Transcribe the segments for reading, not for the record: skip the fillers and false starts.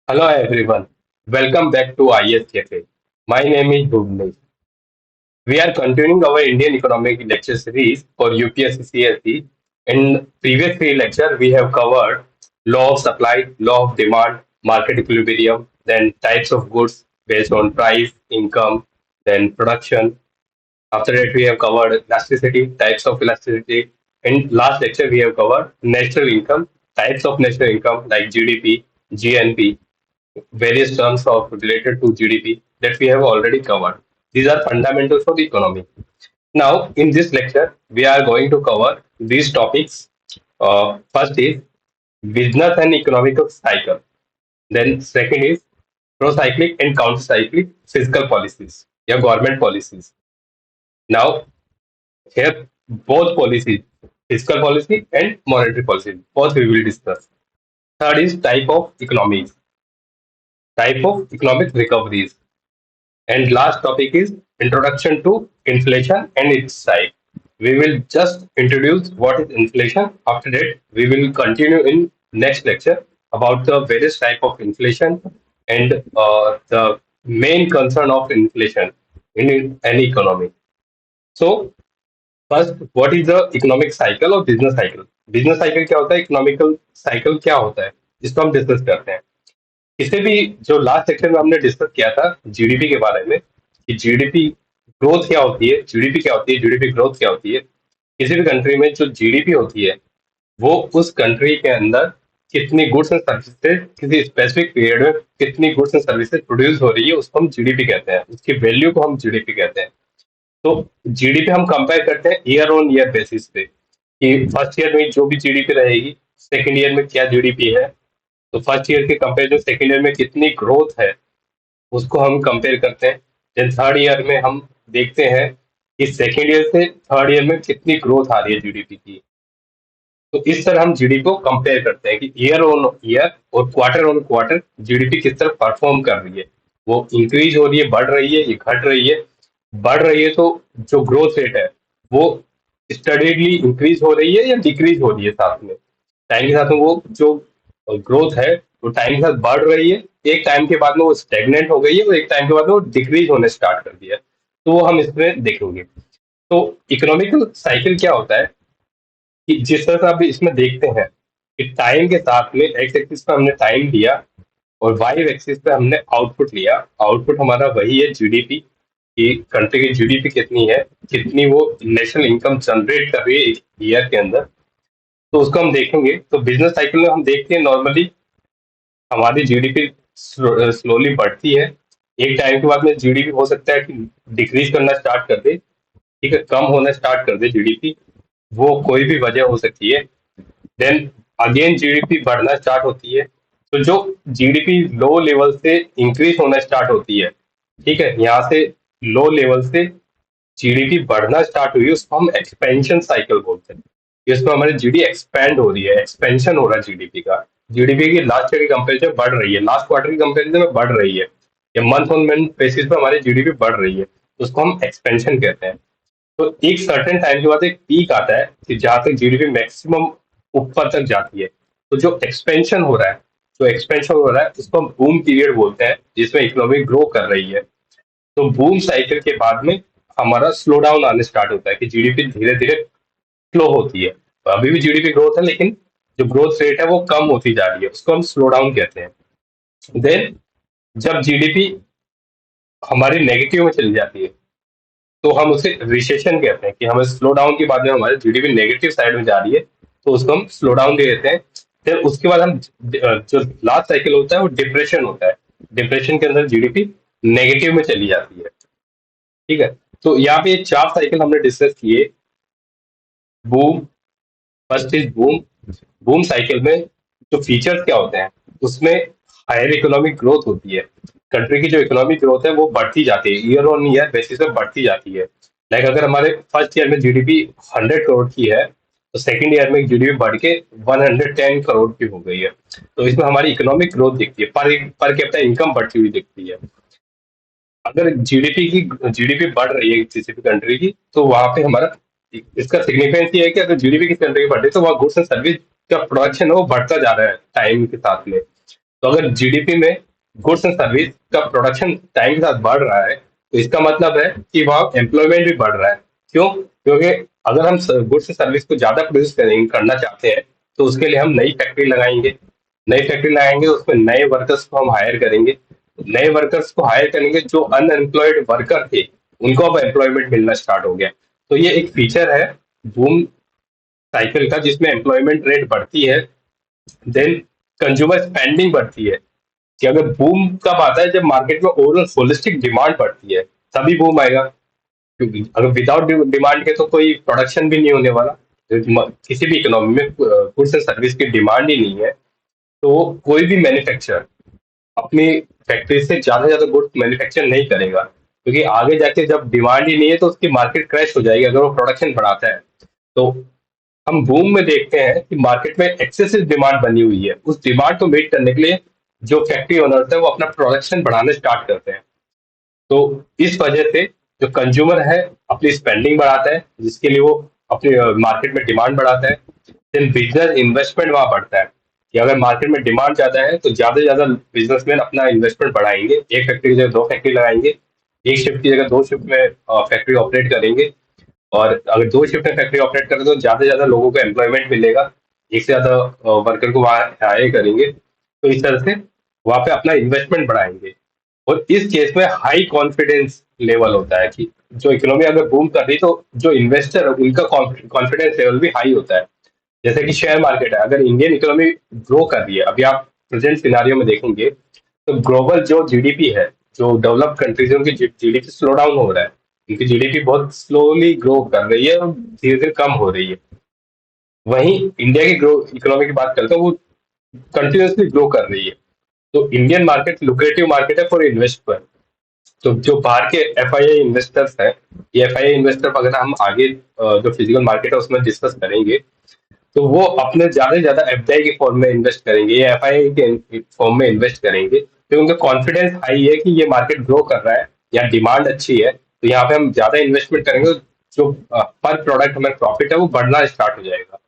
Hello everyone, welcome back to IS Cafe. My name is Bhuvnesh. We are continuing our Indian economic lecture series for UPSC CSE. In previous three lecture, we have covered law of supply, law of demand, market equilibrium, then types of goods based on price, income, then production. After that, we have covered elasticity, types of elasticity. In last lecture, we have covered national income, types of national income like GDP, GNP, various terms of related to GDP that we have already covered. These are fundamentals of the economy. Now, in this lecture, we are going to cover these topics. First is business and economical cycle. Then second is pro-cyclic and counter-cyclic fiscal policies, yeah, government policies. Now, here both policies, fiscal policy and monetary policy, both we will discuss. Third is type of economic recoveries. And last topic is introduction to inflation and its type. We will just introduce what is inflation. After that, we will continue in next lecture about the various type of inflation and the main concern of inflation in any economy. So first, what is the economic cycle or business cycle? Business cycle क्या होता है, economical cycle क्या होता है, इसको हम discuss करते हैं. इसे भी जो लास्ट सेक्शन में हमने डिस्कस किया था जीडीपी के बारे में कि जीडीपी ग्रोथ क्या होती है, जीडीपी क्या होती है, जीडीपी ग्रोथ क्या होती है. किसी भी कंट्री में जो जीडीपी होती है वो उस कंट्री के अंदर कितनी गुड्स एंड सर्विसेज किसी स्पेसिफिक पीरियड में कितनी गुड्स एंड सर्विसेज प्रोड्यूस हो रही है उसको हम जीडीपी कहते हैं, उसकी वैल्यू को हम जीडीपी कहते हैं. तो जीडीपी हम कंपेयर करते हैं ईयर ऑन ईयर बेसिस पे कि फर्स्ट ईयर में जो भी जीडीपी रहेगी सेकेंड ईयर में क्या जीडीपी है. तो फर्स्ट ईयर के कंपेरिजन सेकेंड ईयर में कितनी ग्रोथ है उसको हम कंपेयर करते हैं. देन थर्ड ईयर में हम देखते हैं कि सेकेंड ईयर से थर्ड ईयर में कितनी ग्रोथ आ रही है जीडीपी की. तो इस तरह हम जीडीपी को कंपेयर करते हैं कि ईयर ऑन ईयर और क्वार्टर ऑन क्वार्टर जीडीपी किस तरह परफॉर्म कर रही है, वो इंक्रीज हो रही है, बढ़ रही है, ये घट रही है. बढ़ रही है तो जो ग्रोथ रेट है वो स्टडीडली इंक्रीज हो रही है या डिक्रीज हो रही है, साथ में टाइम के साथ में वो जो ग्रोथ है वो टाइम के साथ बढ़ रही है, एक टाइम के बाद में वो स्टेगनेंट हो गई है और एक टाइम के बाद में वो डिक्रीज होने स्टार्ट कर दिया है. तो वो हम इसमें देखेंगे. तो इकोनॉमिकल साइकिल क्या होता है कि जिस तरह से आप इसमें देखते हैं कि टाइम के साथ में एक्स एक्सिस पे हमने टाइम लिया और वाई एक्सिस पे हमने आउटपुट लिया. आउटपुट हमारा वही है जीडीपी, कि कंट्री की जीडीपी कितनी है, कितनी वो नेशनल इनकम जनरेट कर रही है एक ईयर के अंदर. तो उसको हम देखेंगे. तो बिजनेस साइकिल में हम देखते हैं नॉर्मली हमारी जीडीपी स्लोली बढ़ती है. एक टाइम के बाद में जीडीपी हो सकता है कि डिक्रीज करना स्टार्ट कर दे, ठीक है, कम होना स्टार्ट कर दे जीडीपी, वो कोई भी वजह हो सकती है. देन अगेन जीडीपी बढ़ना स्टार्ट होती है. तो जो जीडीपी लो लेवल से इंक्रीज होना स्टार्ट होती है, ठीक है, यहाँ से लो लेवल से जीडीपी बढ़ना स्टार्ट हुई उसको हम एक्सपेंशन साइकिल बोलते हैं. इसमें हमारी जीडी एक्सपेंड हो रही है, एक्सपेंशन हो रहा है जीडीपी का. जीडीपी की लास्ट ईयर के कंपेरिजन में बढ़ रही है, लास्ट क्वार्टर के कंपेरिजन में बढ़ रही है, या मंथ ऑन मंथ बेसिस पे हमारी जीडीपी बढ़ रही है, उसको हम एक्सपेंशन कहते हैं. तो एक सर्टेन टाइम के बाद एक पीक आता है कि जहां तक जीडीपी मैक्सिमम ऊपर तक जाती है. तो जो एक्सपेंशन हो रहा है उसको हम बूम पीरियड बोलते हैं, जिसमें इकोनॉमी ग्रो कर रही है. तो बूम साइकिल के बाद में हमारा स्लो डाउन आने स्टार्ट होता है कि जीडीपी धीरे धीरे स्लो होती है. तो अभी भी जीडीपी ग्रोथ है लेकिन जो ग्रोथ रेट है वो कम होती जा रही है, उसको हम स्लो डाउन कहते हैं. देन जब जीडीपी हमारी नेगेटिव में चली जाती है तो हम उसे रिसेशन कहते हैं, कि हमें स्लो डाउन के बाद में हमारी जीडीपी नेगेटिव साइड में जा रही है तो उसको हम स्लो डाउन दे देते हैं. फिर उसके बाद हम जो लास्ट साइकिल होता है वो डिप्रेशन होता है. डिप्रेशन के अंदर जीडीपी नेगेटिव में चली जाती है, ठीक है. तो यहाँ पे ये चार साइकिल हमने डिस्कस किए. Boom, first is boom. Boom cycle में जो फीचर्स क्या होते हैं, उसमें हायर इकोनॉमिक ग्रोथ होती है. कंट्री की जो इकोनॉमिक ग्रोथ है वो बढ़ती जाती है, ईयर ऑन ईयर बेसिस पे बढ़ती जाती है. लाइक अगर हमारे फर्स्ट ईयर में जीडीपी 100 करोड़ की है तो सेकंड ईयर में जीडीपी बढ़ के 110 करोड़ की हो गई है. तो इसमें हमारी इकोनॉमिक ग्रोथ दिखती है, पर कैपिटा इनकम बढ़ती हुई दिखती है. अगर जीडीपी बढ़ रही है किसी भी कंट्री की तो वहां पे हमारा इसका सिग्निफिकेंस ये है कि अगर जीडीपी किसी कंट्री की बढ़ रही है तो वहाँ गुड्स एंड सर्विस का प्रोडक्शन है वो बढ़ता जा रहा है टाइम के साथ में. तो अगर जीडीपी में गुड्स एंड सर्विस का प्रोडक्शन टाइम के साथ बढ़ रहा है, तो इसका मतलब है कि वहाँ एम्प्लॉयमेंट भी बढ़ रहा है। क्यों? क्योंकि अगर हम गुड्स एंड सर्विस को ज्यादा प्रोड्यूस करेंगे, करना चाहते हैं, तो उसके लिए हम नई फैक्ट्री लगाएंगे। नई फैक्ट्री लगाएंगे, उसमें नए वर्कर्स को हम हायर करेंगे। नए वर्कर्स को हायर करेंगे, जो अनएम्प्लॉयड वर्कर थे उनको अब एम्प्लॉयमेंट मिलना स्टार्ट हो गया। तो ये एक फीचर है बूम साइकिल का, जिसमें एम्प्लॉयमेंट रेट बढ़ती है, देन कंज्यूमर स्पेंडिंग बढ़ती है। कि अगर बूम कब आता है? जब मार्केट में ओवरऑल होलिस्टिक डिमांड बढ़ती है, तभी बूम आएगा। क्योंकि अगर विदाउट डिमांड के तो कोई प्रोडक्शन भी नहीं होने वाला। किसी भी इकोनॉमी में गुड्स एंड सर्विस की डिमांड ही नहीं है, तो कोई भी मैन्युफैक्चरर अपनी फैक्ट्री से ज्यादा ज्यादा गुड्स मैन्युफैक्चर नहीं करेगा, क्योंकि आगे जाके जब डिमांड ही नहीं है तो उसकी मार्केट क्रैश हो जाएगी अगर वो प्रोडक्शन बढ़ाता है। तो हम बूम में देखते हैं कि मार्केट में एक्सेसिव डिमांड बनी हुई है। उस डिमांड को मीट करने के लिए जो फैक्ट्री ओनर्स है वो अपना प्रोडक्शन बढ़ाना स्टार्ट करते हैं। तो इस वजह से जो कंज्यूमर है अपनी स्पेंडिंग बढ़ाता है, जिसके लिए वो अपनी मार्केट में डिमांड बढ़ाता है। देन बिजनेस इन्वेस्टमेंट वहां बढ़ता है, कि अगर मार्केट में डिमांड ज्यादा है तो ज्यादा से ज्यादा बिजनेसमैन अपना इन्वेस्टमेंट बढ़ाएंगे, एक फैक्ट्री की जगह दो फैक्ट्री लगाएंगे, एक शिफ्ट की जगह दो शिफ्ट में फैक्ट्री ऑपरेट करेंगे। और अगर दो शिफ्ट में फैक्ट्री ऑपरेट करें तो ज्यादा से ज्यादा लोगों को एम्प्लॉयमेंट मिलेगा, एक से ज्यादा वर्कर को वहां हायर करेंगे। तो इस तरह से वहां पे अपना इन्वेस्टमेंट बढ़ाएंगे। और इस केस में हाई कॉन्फिडेंस लेवल होता है, कि जो इकोनॉमी अगर बूम कर रही तो जो इन्वेस्टर है उनका कॉन्फिडेंस लेवल भी हाई होता है। जैसे कि शेयर मार्केट है, अगर इंडियन इकोनॉमी ग्रो कर रही है, अभी आप प्रेजेंट सिनारियो में देखेंगे तो ग्लोबल जो जीडीपी है, जो डेवलप कंट्रीज है, उनकी जीडीपी स्लो डाउन हो रहा है। उनकी जीडीपी बहुत स्लोली ग्रो कर रही है और धीरे धीरे कम हो रही है। वहीं इंडिया की ग्रो इकोनॉमी की बात करते हैं, वो कंटिन्यूसली ग्रो कर रही है। तो इंडियन मार्केट लुक्रेटिव मार्केट है फॉर इन्वेस्टर। तो जो बाहर के एफआईआई इन्वेस्टर्स हैं, ये एफआईआई इन्वेस्टर अगर हम आगे जो फिजिकल मार्केट है उसमें डिस्कस करेंगे, तो वो अपने ज्यादा से ज्यादा एफडीआई के फॉर्म में इन्वेस्ट करेंगे या एफआईआई के फॉर्म में इन्वेस्ट करेंगे, क्योंकि उनका कॉन्फिडेंस हाई है कि ये मार्केट ग्रो कर रहा है या डिमांड अच्छी है, तो यहाँ पे हम ज्यादा इन्वेस्टमेंट करेंगे, जो पर प्रोडक्ट हमें प्रॉफिट है वो बढ़ना स्टार्ट हो जाएगा।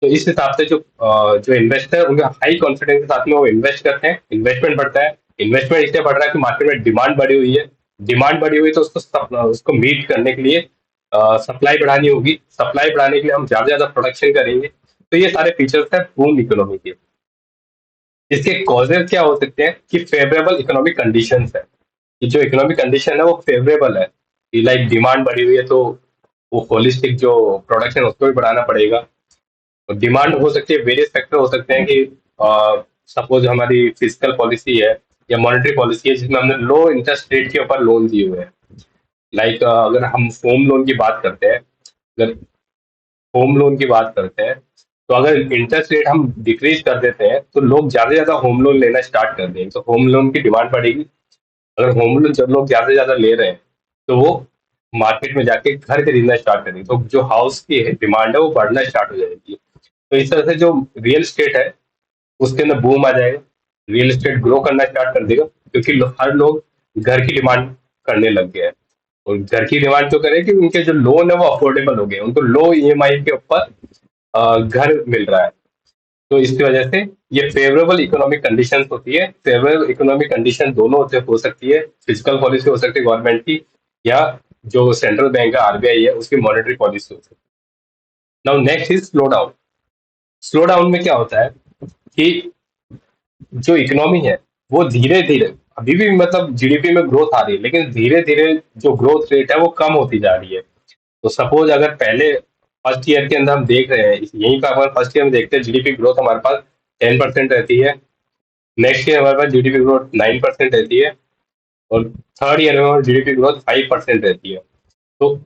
तो इस हिसाब से जो इन्वेस्टर है उनका हाई कॉन्फिडेंस के साथ में वो इन्वेस्ट करते हैं, इन्वेस्टमेंट बढ़ता है। इन्वेस्टमेंट इसलिए बढ़ रहा है कि मार्केट में डिमांड बढ़ी हुई है। डिमांड बढ़ी हुई तो उसको मीट करने के लिए सप्लाई बढ़ानी होगी। सप्लाई बढ़ाने के लिए हम ज्यादा ज्यादा प्रोडक्शन करेंगे। तो ये सारे फीचर्स हैं बूम इकोनॉमी के। इसके कॉजेज क्या हो सकते हैं? कि फेवरेबल इकोनॉमिक कंडीशंस है, कि जो इकोनॉमिक कंडीशन है वो फेवरेबल है, कि लाइक डिमांड बढ़ी हुई है तो वो होलिस्टिक जो प्रोडक्शन उसको भी बढ़ाना पड़ेगा। और डिमांड हो सकती है, वेरियस फैक्टर हो सकते हैं, कि सपोज हमारी फिजिकल पॉलिसी है या मॉनेटरी पॉलिसी है जिसमें हमने लो इंटरेस्ट रेट के ऊपर लोन दिए हुए हैं। लाइक अगर हम होम लोन की बात करते हैं, अगर होम लोन की बात करते हैं, तो अगर इंटरेस्ट रेट हम डिक्रीज कर देते हैं तो लोग ज्यादा से ज्यादा होम लोन लेना स्टार्ट कर देंगे, तो होम लोन की डिमांड बढ़ेगी। अगर होम लोन जब लोग ज्यादा से ज्यादा ले रहे हैं तो वो मार्केट में जाके घर खरीदना स्टार्ट करेंगे, तो जो हाउस की डिमांड है वो बढ़ना स्टार्ट हो जाएगी। तो इस तरह से जो रियल एस्टेट है उसके अंदर बूम आ जाएगा। रियल एस्टेट ग्रो करना स्टार्ट कर देगा, क्योंकि हर लोग घर की डिमांड करने लग गए हैं। और घर की डिमांड क्यों करें? कि उनके जो लोन है वो अफोर्डेबल हो गए, उनको लो ईएमआई के ऊपर घर मिल रहा है। तो इसकी वजह से ये फेवरेबल इकोनॉमिक कंडीशंस होती है। फेवरेबल इकोनॉमिक कंडीशन दोनों होते हो सकती है, फिजिकल पॉलिसी हो सकती है गवर्नमेंट की, या जो सेंट्रल बैंक है आरबीआई है उसकी मॉनेटरी पॉलिसी हो सकती है। Now next is slow down. Slow down में क्या होता है? कि जो इकोनॉमी है वो धीरे धीरे, अभी भी मतलब जीडीपी में ग्रोथ आ रही है, लेकिन धीरे धीरे जो ग्रोथ रेट है वो कम होती जा रही है। तो सपोज अगर पहले फर्स्ट ईयर के अंदर हम देख रहे हैं, यहीं पर अगर फर्स्ट ईयर में देखते हैं जीडीपी ग्रोथ हमारे पास 10% रहती है। नेक्स्ट ईयर हमारे पास जीडीपी ग्रोथ 9% रहती है। और थर्ड ईयर में हमारी जीडीपी ग्रोथ 5% रहती है। तो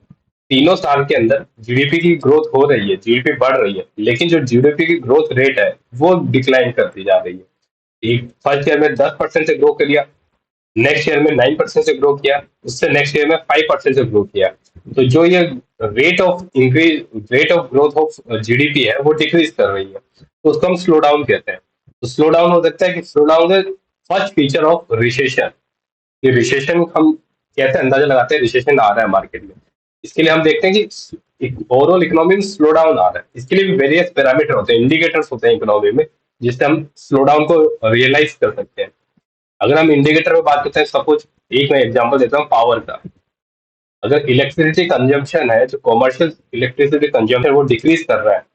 तीनों साल के अंदर जीडीपी की ग्रोथ हो रही है, जीडीपी बढ़ रही है, लेकिन जो जीडीपी की ग्रोथ रेट है वो डिक्लाइन करती जा रही है। एक फर्स्ट ईयर में 10% से ग्रो कर लिया, नेक्स्ट ईयर में 9% से ग्रो किया, उससे नेक्स्ट ईयर में 5% से ग्रो किया। तो जो ये rate of growth of GDP है वो डिक्रीज कर रही है, तो उसको हम स्लो डाउन कहते हैं। तो स्लो डाउन हो सकता है कि स्लो डाउन है फर्स्ट फीचर ऑफ रिसेशन। ये रिसेशन हम कैसे अंदाजा लगाते हैं रिसेशन आ रहा है मार्केट में? इसके लिए हम देखते हैं कि ओवरऑल इकोनॉमी में स्लो डाउन आ रहा है। इसके लिए भी वेरियस पैरामीटर होते हैं, इंडिकेटर्स होते हैं इकोनॉमी में, जिससे हम स्लो डाउन को रियलाइज कर सकते हैं। अगर हम इंडिकेटर में बात करते हैं, सपोज एक मैं एग्जांपल देता हूँ पावर का। अगर इलेक्ट्रिसिटी कंजम्पशन है, जो कॉमर्शियल इलेक्ट्रिसिटी कंजम्पशन वो डिक्रीज कर रहा है,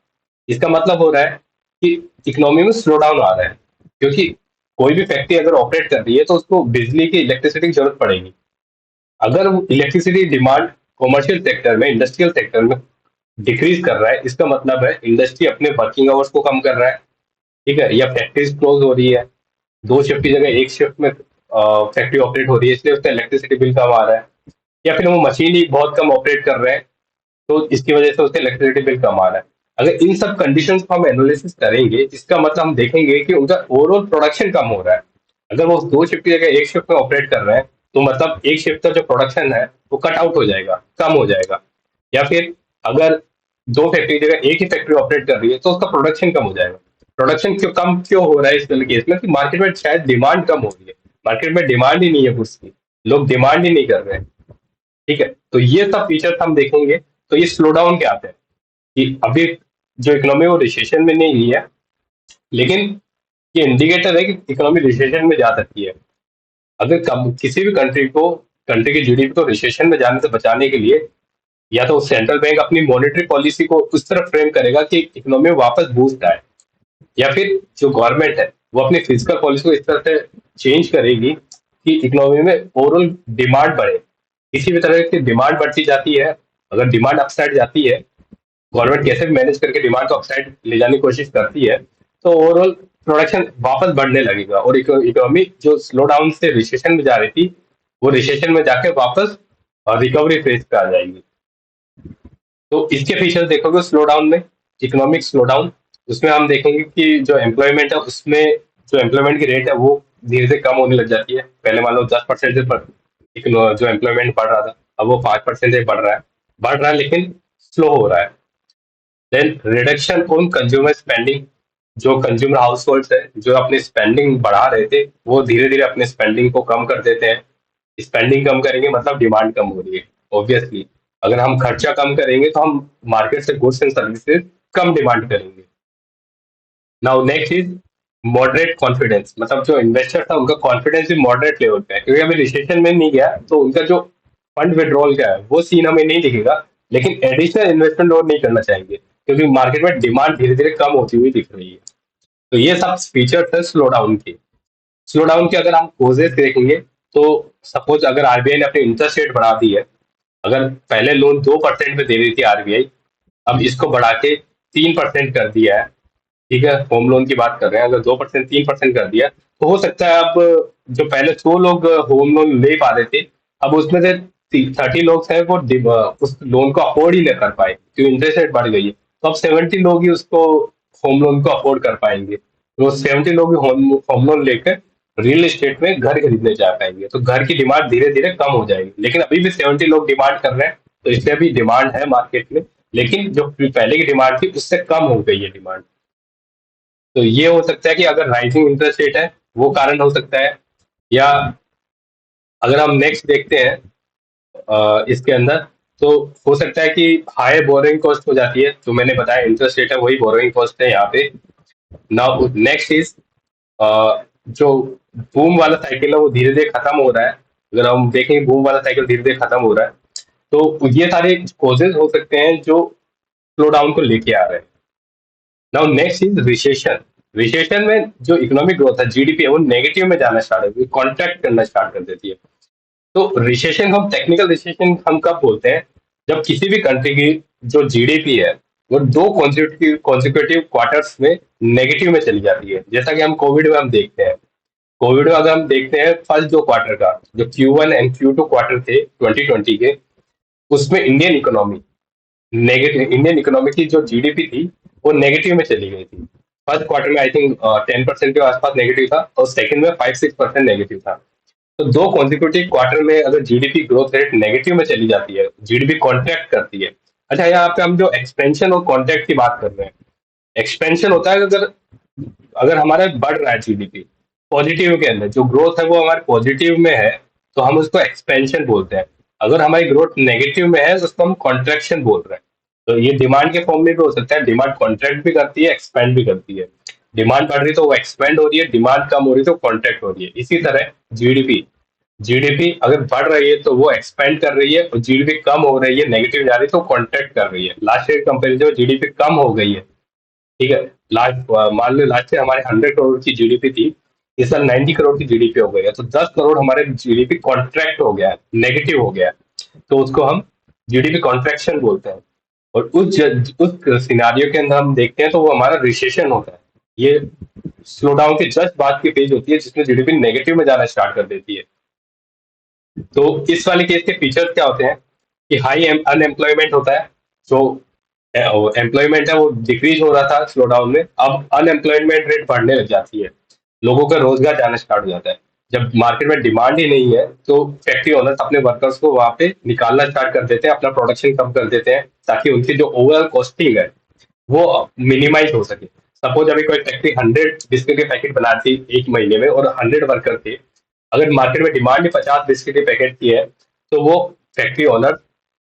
इसका मतलब हो रहा है कि इकोनॉमी में स्लो डाउन आ रहा है। क्योंकि कोई भी फैक्ट्री अगर ऑपरेट कर रही है तो उसको बिजली की इलेक्ट्रिसिटी की जरूरत पड़ेगी। अगर इलेक्ट्रिसिटी डिमांड कॉमर्शियल सेक्टर में, इंडस्ट्रियल सेक्टर में डिक्रीज कर रहा है, इसका मतलब है इंडस्ट्री अपने वर्किंग आवर्स को कम कर रहा है। ठीक है, या फैक्ट्रीज क्लोज हो रही है, दो शिफ्ट की जगह एक शिफ्ट में फैक्ट्री ऑपरेट हो रही है, इसलिए उसका इलेक्ट्रिसिटी बिल कम आ रहा है। या फिर वो मशीन ही बहुत कम ऑपरेट कर रहे हैं, तो इसकी वजह से उसका इलेक्ट्रिसिटी बिल कम आ रहा है। अगर इन सब कंडीशंस को हम एनालिसिस करेंगे, इसका मतलब हम देखेंगे कि उनका ओवरऑल प्रोडक्शन कम हो रहा है। अगर वो दो शिफ्ट की जगह एक शिफ्ट में ऑपरेट कर रहे हैं, तो मतलब एक शिफ्ट का जो प्रोडक्शन है वो कट आउट हो जाएगा, कम हो जाएगा। या फिर अगर दो फैक्ट्री की जगह एक ही फैक्ट्री ऑपरेट कर रही है, तो उसका प्रोडक्शन कम हो जाएगा। प्रोडक्शन क्यों हो रहा है इस केस में? कि मार्केट में शायद डिमांड कम हो रही है, मार्केट में डिमांड ही नहीं है गुड्स की, लोग डिमांड ही नहीं कर रहे हैं। ठीक है, तो ये सब फीचर्स हम देखेंगे। तो ये स्लो डाउन क्या आते हैं कि अभी जो इकोनॉमी वो रिसेशन में नहीं है, लेकिन ये इंडिकेटर है कि इकोनॉमी रिसेशन में जा सकती है। अगर किसी भी कंट्री की जीडीपी को रिसेशन में जाने से बचाने के लिए, या तो सेंट्रल बैंक अपनी मॉनेटरी पॉलिसी को उस तरह फ्रेम करेगा कि इकोनॉमी में वापस बूस्ट आए, या फिर जो गवर्नमेंट है वो अपनी फिजिकल पॉलिसी को इस तरह से चेंज करेगी कि इकोनॉमी में ओवरऑल डिमांड बढ़े। किसी भी तरह की डिमांड बढ़ती जाती है, अगर डिमांड अपसाइड जाती है, गवर्नमेंट कैसे भी मैनेज करके डिमांड को अपसाइड ले जाने की कोशिश करती है, तो ओवरऑल प्रोडक्शन वापस बढ़ने लगेगा और इकोनॉमी जो स्लो डाउन से रिसेशन में जा रही थी, वो रिसेशन में जाके वापस रिकवरी फेज पे आ जाएगी। तो इसके फीचर देखोगे स्लो डाउन में, इकोनॉमिक स्लो डाउन, उसमें हम देखेंगे कि जो एम्प्लॉयमेंट है उसमें, जो एम्प्लॉयमेंट की रेट है वो धीरे धीरे कम होने लग जाती है। पहले मान लो 10% से पर जो एम्प्लॉयमेंट बढ़ रहा था, अब वो 5% से बढ़ रहा है लेकिन स्लो हो रहा है। Then reduction on consumer spending, जो कंज्यूमर हाउस होल्ड है जो अपनी स्पेंडिंग बढ़ा रहे थे, वो धीरे धीरे अपने स्पेंडिंग को कम कर देते हैं। स्पेंडिंग कम करेंगे मतलब डिमांड कम हो रही है, ऑब्वियसली। अगर हम खर्चा कम करेंगे तो हम मार्केट से गुड्स एंड सर्विसेज कम डिमांड करेंगे। Now next is moderate confidence, मतलब जो इन्वेस्टर था उनका कॉन्फिडेंस भी मॉडरेट लेवल पे है, क्योंकि अभी रिसेशन में नहीं गया तो उनका जो फंड विड्रॉल का है वो सीन हमें नहीं दिखेगा, लेकिन एडिशनल इन्वेस्टमेंट और नहीं करना चाहेंगे क्योंकि मार्केट में डिमांड धीरे धीरे कम होती हुई दिख रही है। तो ये सब फीचर्स है स्लो डाउन के। स्लो डाउन के अगर हम कोजेस देखेंगे, तो सपोज अगर आरबीआई ने अपनी इंटरेस्ट रेट बढ़ा दी है, अगर पहले लोन 2% में दे रही थी आरबीआई, अब इसको बढ़ा के 3% कर दिया है। ठीक है, होम लोन की बात कर रहे हैं, अगर 2% 3% कर दिया, तो हो सकता है अब जो पहले 100 लोग होम लोन ले पा रहे थे, अब उसमें से 30 लोग हैं वो उस लोन को अफोर्ड ही नहीं कर पाए क्योंकि इंटरेस्ट रेट बढ़ गई है। तो अब 70 लोग ही उसको होम लोन को अफोर्ड कर पाएंगे, तो 70 लोग ही होम लोन लेकर रियल एस्टेट में घर खरीदने जा पाएंगे, तो घर की डिमांड धीरे धीरे कम हो जाएगी। लेकिन अभी भी 70 लोग डिमांड कर रहे हैं, तो इसलिए भी डिमांड है मार्केट में, लेकिन जो पहले की डिमांड थी उससे कम हो गई है डिमांड। तो ये हो सकता है कि अगर राइजिंग इंटरेस्ट रेट है वो कारण हो सकता है। या अगर हम नेक्स्ट देखते हैं इसके अंदर, तो हो सकता है कि हाई बोरोइंग कॉस्ट हो जाती है, जो मैंने बताया इंटरेस्ट रेट है वही बोरोइंग कॉस्ट है यहाँ पे। नाउ नेक्स्ट इज जो बूम वाला साइकिल है वो धीरे धीरे खत्म हो रहा है। अगर हम देखें बूम वाला साइकिल धीरे धीरे खत्म हो रहा है, तो ये सारे कॉजेज हो सकते हैं जो स्लो डाउन को लेके आ रहे हैं। Now next is recession. Recession में जो इकोनॉमिक ग्रोथ है, जीडीपी है, वो नेगेटिव में जाना स्टार्ट होती है, कॉन्ट्रैक्ट करना स्टार्ट कर देती है। तो रिसेशन हम टेक्निकल रिसेशन हम कब बोलते हैं? जब किसी भी कंट्री की जो जीडीपी है वो दो कॉन्सिक्यूटिव क्वार्टर्स में नेगेटिव में चली जाती है, जैसा कि हम कोविड में हम देखते हैं। कोविड में अगर हम देखते हैं फर्स्ट दो क्वार्टर का, जो Q1 एंड Q2 क्वार्टर थे 2020 के, उसमें इंडियन इकोनॉमी की जो जीडीपी थी वो नेगेटिव में चली गई थी। फर्स्ट क्वार्टर में आई थिंक 10% के आसपास नेगेटिव था, और सेकंड में 5-6% नेगेटिव था। तो दो कॉन्सिक्यूटिव क्वार्टर में अगर जीडीपी ग्रोथ रेट नेगेटिव में चली जाती है, जीडीपी कॉन्ट्रैक्ट करती है। अच्छा, यहाँ पे हम जो एक्सपेंशन और कॉन्ट्रैक्ट की बात कर रहे हैं, एक्सपेंशन होता है अगर अगर हमारा बढ़ रहा है जीडीपी पॉजिटिव के अंदर, जो ग्रोथ है वो हमारे पॉजिटिव में है, तो हम उसको एक्सपेंशन बोलते हैं। अगर हमारी ग्रोथ नेगेटिव में है तो उसको हम कॉन्ट्रैक्शन बोल रहे हैं। तो ये डिमांड के फॉर्म में भी हो सकता है, डिमांड कॉन्ट्रैक्ट भी करती है, एक्सपेंड भी करती है। डिमांड बढ़ रही तो वो एक्सपेंड हो रही है, डिमांड कम हो रही तो कॉन्ट्रैक्ट हो रही है। इसी तरह जीडीपी, जीडीपी अगर बढ़ रही है तो वो एक्सपेंड कर रही है, और जीडीपी कम हो रही है, नेगेटिव जा रही है तो कॉन्ट्रैक्ट कर रही है। लास्ट ईयर कंपेरिजन में जीडीपी कम हो गई है, ठीक है। लास्ट मान लो लास्ट ईयर हमारे 100 करोड़ की जीडीपी थी, इस साल 90 करोड़ की जीडीपी हो गई है, तो 10 करोड़ हमारे जीडीपी कॉन्ट्रैक्ट हो गया है, नेगेटिव हो गया है। तो उसको हम जीडीपी कॉन्ट्रैक्शन बोलते हैं। और उस सिनारियो के अंदर हम देखते हैं तो वो हमारा रिसेशन होता है। ये स्लो डाउन के जस्ट बाद की पेज होती है जिसमें जीडीपी नेगेटिव में जाना स्टार्ट कर देती है। तो इस वाले केस के फीचर्स क्या होते हैं कि हाई अनएम्प्लॉयमेंट होता है। जो एम्प्लॉयमेंट है वो डिक्रीज हो रहा था स्लो डाउन में, अब अनएम्प्लॉयमेंट रेट बढ़ने लग जाती है, लोगों का रोजगार जाना स्टार्ट हो जाता है। जब मार्केट में डिमांड ही नहीं है तो फैक्ट्री ओनर्स अपने वर्कर्स को वहां पे निकालना स्टार्ट कर देते हैं, अपना प्रोडक्शन कम कर देते हैं, ताकि उनकी जो ओवरऑल कॉस्टिंग है वो मिनिमाइज हो सके। सपोज अभी कोई फैक्ट्री 100 बिस्किट के पैकेट बनाती एक महीने में और 100 वर्कर थे, अगर मार्केट में डिमांड ही 50 बिस्किट के पैकेट की है, तो वो फैक्ट्री ओनर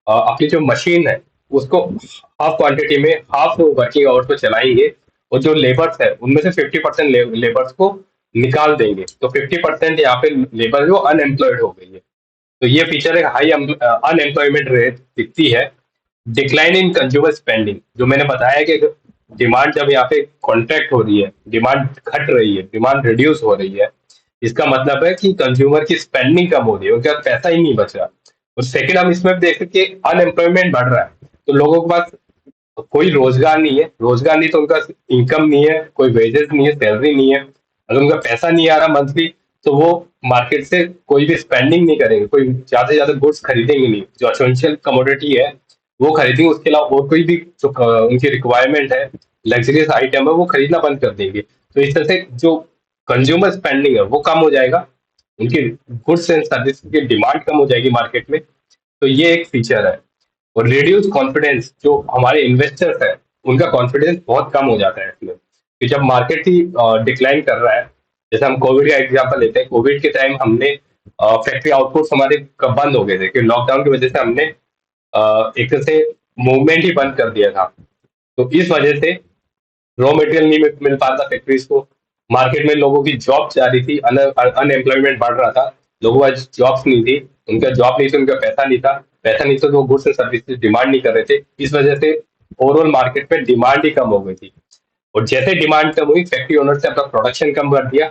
अपनी जो मशीन है उसको हाफ क्वांटिटी में हाफ वर्किंग आवर्स पे चलाएंगे, और जो लेबर्स है उनमें से 50% लेबर्स को निकाल देंगे, तो 50% यहाँ पे लेबर जो अनएम्प्लॉयड हो गई है। तो ये फीचर एक हाई अनएम्प्लॉयमेंट रेट दिखती है। डिक्लाइन इन कंज्यूमर स्पेंडिंग, जो मैंने बताया कि डिमांड जब यहाँ पे कॉन्ट्रैक्ट हो रही है, डिमांड घट रही है, डिमांड रिड्यूस हो रही है, इसका मतलब है कि कंज्यूमर की स्पेंडिंग कम हो रही है, उनके पास पैसा ही नहीं बच रहा। और सेकंड हम इसमें भी देख सकते हैं अनएम्प्लॉयमेंट बढ़ रहा है, तो लोगों के पास कोई रोजगार नहीं है, रोजगार नहीं तो उनका इनकम नहीं है, कोई वेजेस नहीं है, सैलरी नहीं है, अगर उनका पैसा नहीं आ रहा मंथली, तो वो मार्केट से कोई भी स्पेंडिंग नहीं करेंगे, कोई ज्यादा से ज्यादा गुड्स खरीदेंगे नहीं, जो एसेंशियल कमोडिटी है वो खरीदेंगे, उसके अलावा और कोई भी जो उनकी रिक्वायरमेंट है, लग्जरियस आइटम है, वो खरीदना बंद कर देंगे। तो इस तरह से जो कंज्यूमर स्पेंडिंग है वो कम हो जाएगा, उनकी गुड्स एंड सर्विस की डिमांड कम हो जाएगी मार्केट में। तो ये एक फीचर है। और रिड्यूस कॉन्फिडेंस, जो हमारे इन्वेस्टर्स है उनका कॉन्फिडेंस बहुत कम हो जाता है इसमें, कि जब मार्केट ही डिक्लाइन कर रहा है। जैसे हम कोविड का एग्जांपल लेते हैं, कोविड के टाइम हमने फैक्ट्री आउटपुट्स हमारे बंद हो गए थे कि लॉकडाउन की वजह से हमने एक तरह से मूवमेंट ही बंद कर दिया था। तो इस वजह से रॉ मटेरियल नहीं मिल पाता फैक्ट्रीज को, मार्केट में लोगों की जॉब जा रही थी, अनएम्प्लॉयमेंट बढ़ रहा था, लोगों का जॉब्स नहीं थी, उनका जॉब नहीं थी, उनका पैसा नहीं था, पैसा नहीं तो वो गुड्स एंड सर्विसेज डिमांड नहीं कर रहे थे, इस वजह से ओवरऑल मार्केट में डिमांड ही कम हो गई थी। और जैसे डिमांड कम हुई, फैक्ट्री ओनर से अपना प्रोडक्शन कम कर दिया,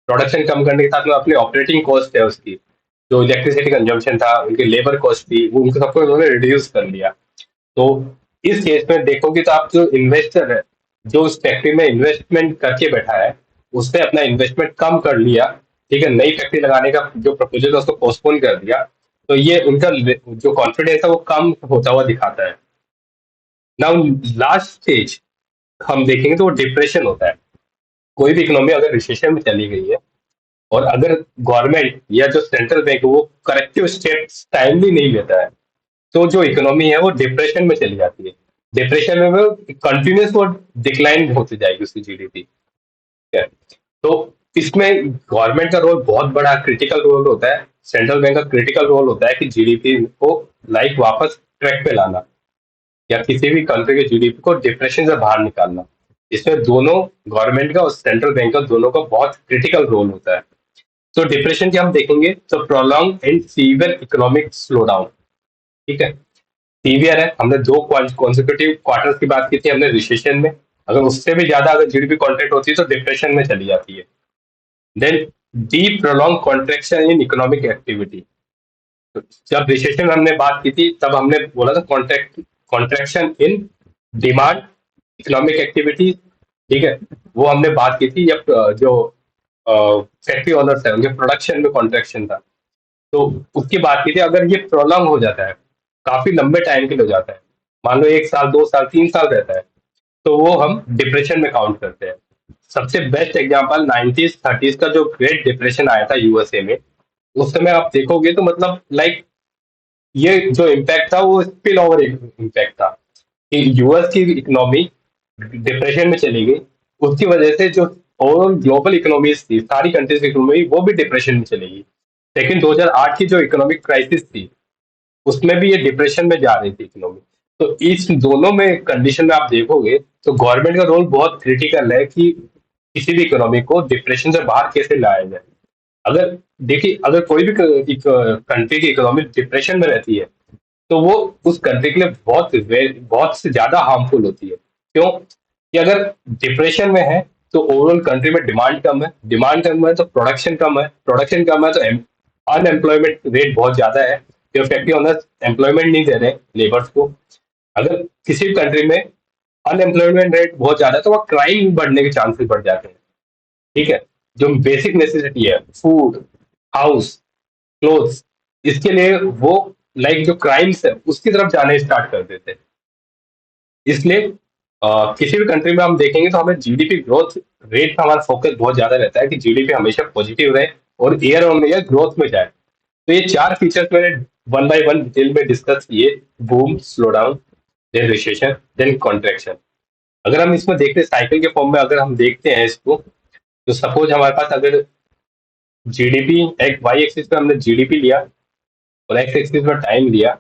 प्रोडक्शन कम करने के साथ में अपनी ऑपरेटिंग कॉस्ट है उसकी, जो इलेक्ट्रिसिटी कंजम्पशन था, उनकी लेबर कॉस्ट थी, वो उनको सबको उन्होंने रिड्यूस कर लिया। तो इस केस में देखोगे तो आप जो इन्वेस्टर है, जो उस फैक्ट्री में इन्वेस्टमेंट करके बैठा है, उसने अपना इन्वेस्टमेंट कम कर लिया, ठीक है, नई फैक्ट्री लगाने का जो प्रपोजल है उसको पोस्टपोन कर दिया। तो ये उनका जो कॉन्फिडेंस है वो कम होता हुआ दिखाता है। नाउ लास्ट स्टेज हम देखेंगे तो वो डिप्रेशन होता है। कोई भी इकोनॉमी अगर रिसेशन में चली गई है, और अगर गवर्नमेंट या जो सेंट्रल बैंक है वो करेक्टिव स्टेप्स टाइमली नहीं लेता है, तो जो इकोनॉमी है वो डिप्रेशन में चली जाती है। डिप्रेशन में वो कंटिन्यूस वो डिक्लाइन होती जाएगी उसकी जीडीपी। है। तो इसमें गवर्नमेंट का रोल बहुत बड़ा क्रिटिकल रोल होता है, सेंट्रल बैंक का क्रिटिकल रोल होता है कि जीडीपी को लाइक वापस ट्रैक पे लाना, या किसी भी कंट्री के जीडीपी को डिप्रेशन से बाहर निकालना। इसमें दोनों, गवर्नमेंट का और सेंट्रल बैंक का, दोनों का बहुत क्रिटिकल रोल होता है। तो डिप्रेशन की हम देखेंगे तो prolong and severe economic slow down, ठीक है। सीवियर है, हमने दो कॉन्सिक्यूटिव क्वार्टर्स की बात की थी हमने रिसेशन में, अगर उससे भी ज्यादा अगर जीडीपी कॉन्ट्रैक्ट होती है तो डिप्रेशन में चली जाती है। Then deep prolong contraction in economic activity, जब रिसेशन में हमने बात की थी तब हमने बोला था contract contraction in demand, economic activity, ठीक है, वो हमने बात की थी। जब जो फैक्ट्री ओनर्स है उनके प्रोडक्शन में कॉन्ट्रैक्शन था, तो उसकी बात की थी। अगर ये प्रोलॉन्ग हो जाता है, काफी लंबे टाइम के लिए हो जाता है, मान लो 1 साल 2 साल 3 साल रहता है, तो वो हम डिप्रेशन में काउंट करते हैं। सबसे बेस्ट एग्जांपल 90s 30s का जो ग्रेट डिप्रेशन आया था यूएसए में, उस समय आप देखोगे तो मतलब लाइक ये जो इम्पैक्ट था वो स्पिल ओवर इम्पैक्ट था, कि यूएस की इकोनॉमी डिप्रेशन में चली गई, उसकी वजह से जो ओवरऑल ग्लोबल इकोनॉमीज थी, सारी कंट्रीज की इकोनॉमी वो भी डिप्रेशन में चली गई। लेकिन 2008 की जो इकोनॉमिक क्राइसिस थी उसमें भी ये डिप्रेशन में जा रही थी इकोनॉमी। तो इस दोनों में कंडीशन में आप देखोगे तो गवर्नमेंट का रोल बहुत क्रिटिकल है, कि किसी भी इकोनॉमी को डिप्रेशन से बाहर कैसे लाया जाए। अगर देखिए, अगर कोई भी कंट्री की इकोनॉमी डिप्रेशन में रहती है, तो वो उस कंट्री के लिए बहुत से ज्यादा हार्मफुल होती है। क्यों? कि अगर डिप्रेशन में है तो ओवरऑल कंट्री में डिमांड कम है तो प्रोडक्शन कम है तो अनएम्प्लॉयमेंट रेट बहुत ज्यादा है, जो फैक्ट्री ओनर्स एम्प्लॉयमेंट नहीं दे रहे लेबर्स को। अगर किसी भी कंट्री में अनएम्प्लॉयमेंट रेट बहुत ज्यादा है तो वह क्राइम बढ़ने के चांसेस बढ़ जाते हैं। ठीक है? जो बेसिक नेसेसिटी है, फूड, हाउस, क्लोथ्स, इसके लिए वो जो क्राइम्स है उसकी तरफ जाने स्टार्ट कर देते हैं। इसलिए किसी भी कंट्री में हम देखेंगे तो हमें जीडीपी ग्रोथ रेट का हमारा फोकस बहुत ज्यादा रहता है कि जीडीपी हमेशा पॉजिटिव रहे और ईयर ऑन ईयर ग्रोथ में जाए। तो ये चार फीचर्स मैंने वन बाय वन डिटेल में डिस्कस किए: boom, slow down, then recession, then contraction. अगर हम इसमें देखते हैं साइकिल के फॉर्म में, अगर हम देखते हैं इसको, तो सपोज हमारे पास अगर जीडीपी, एक वाई एक्सिस पे हमने जीडीपी लिया और एक्स एक्सिस पे टाइम लिया,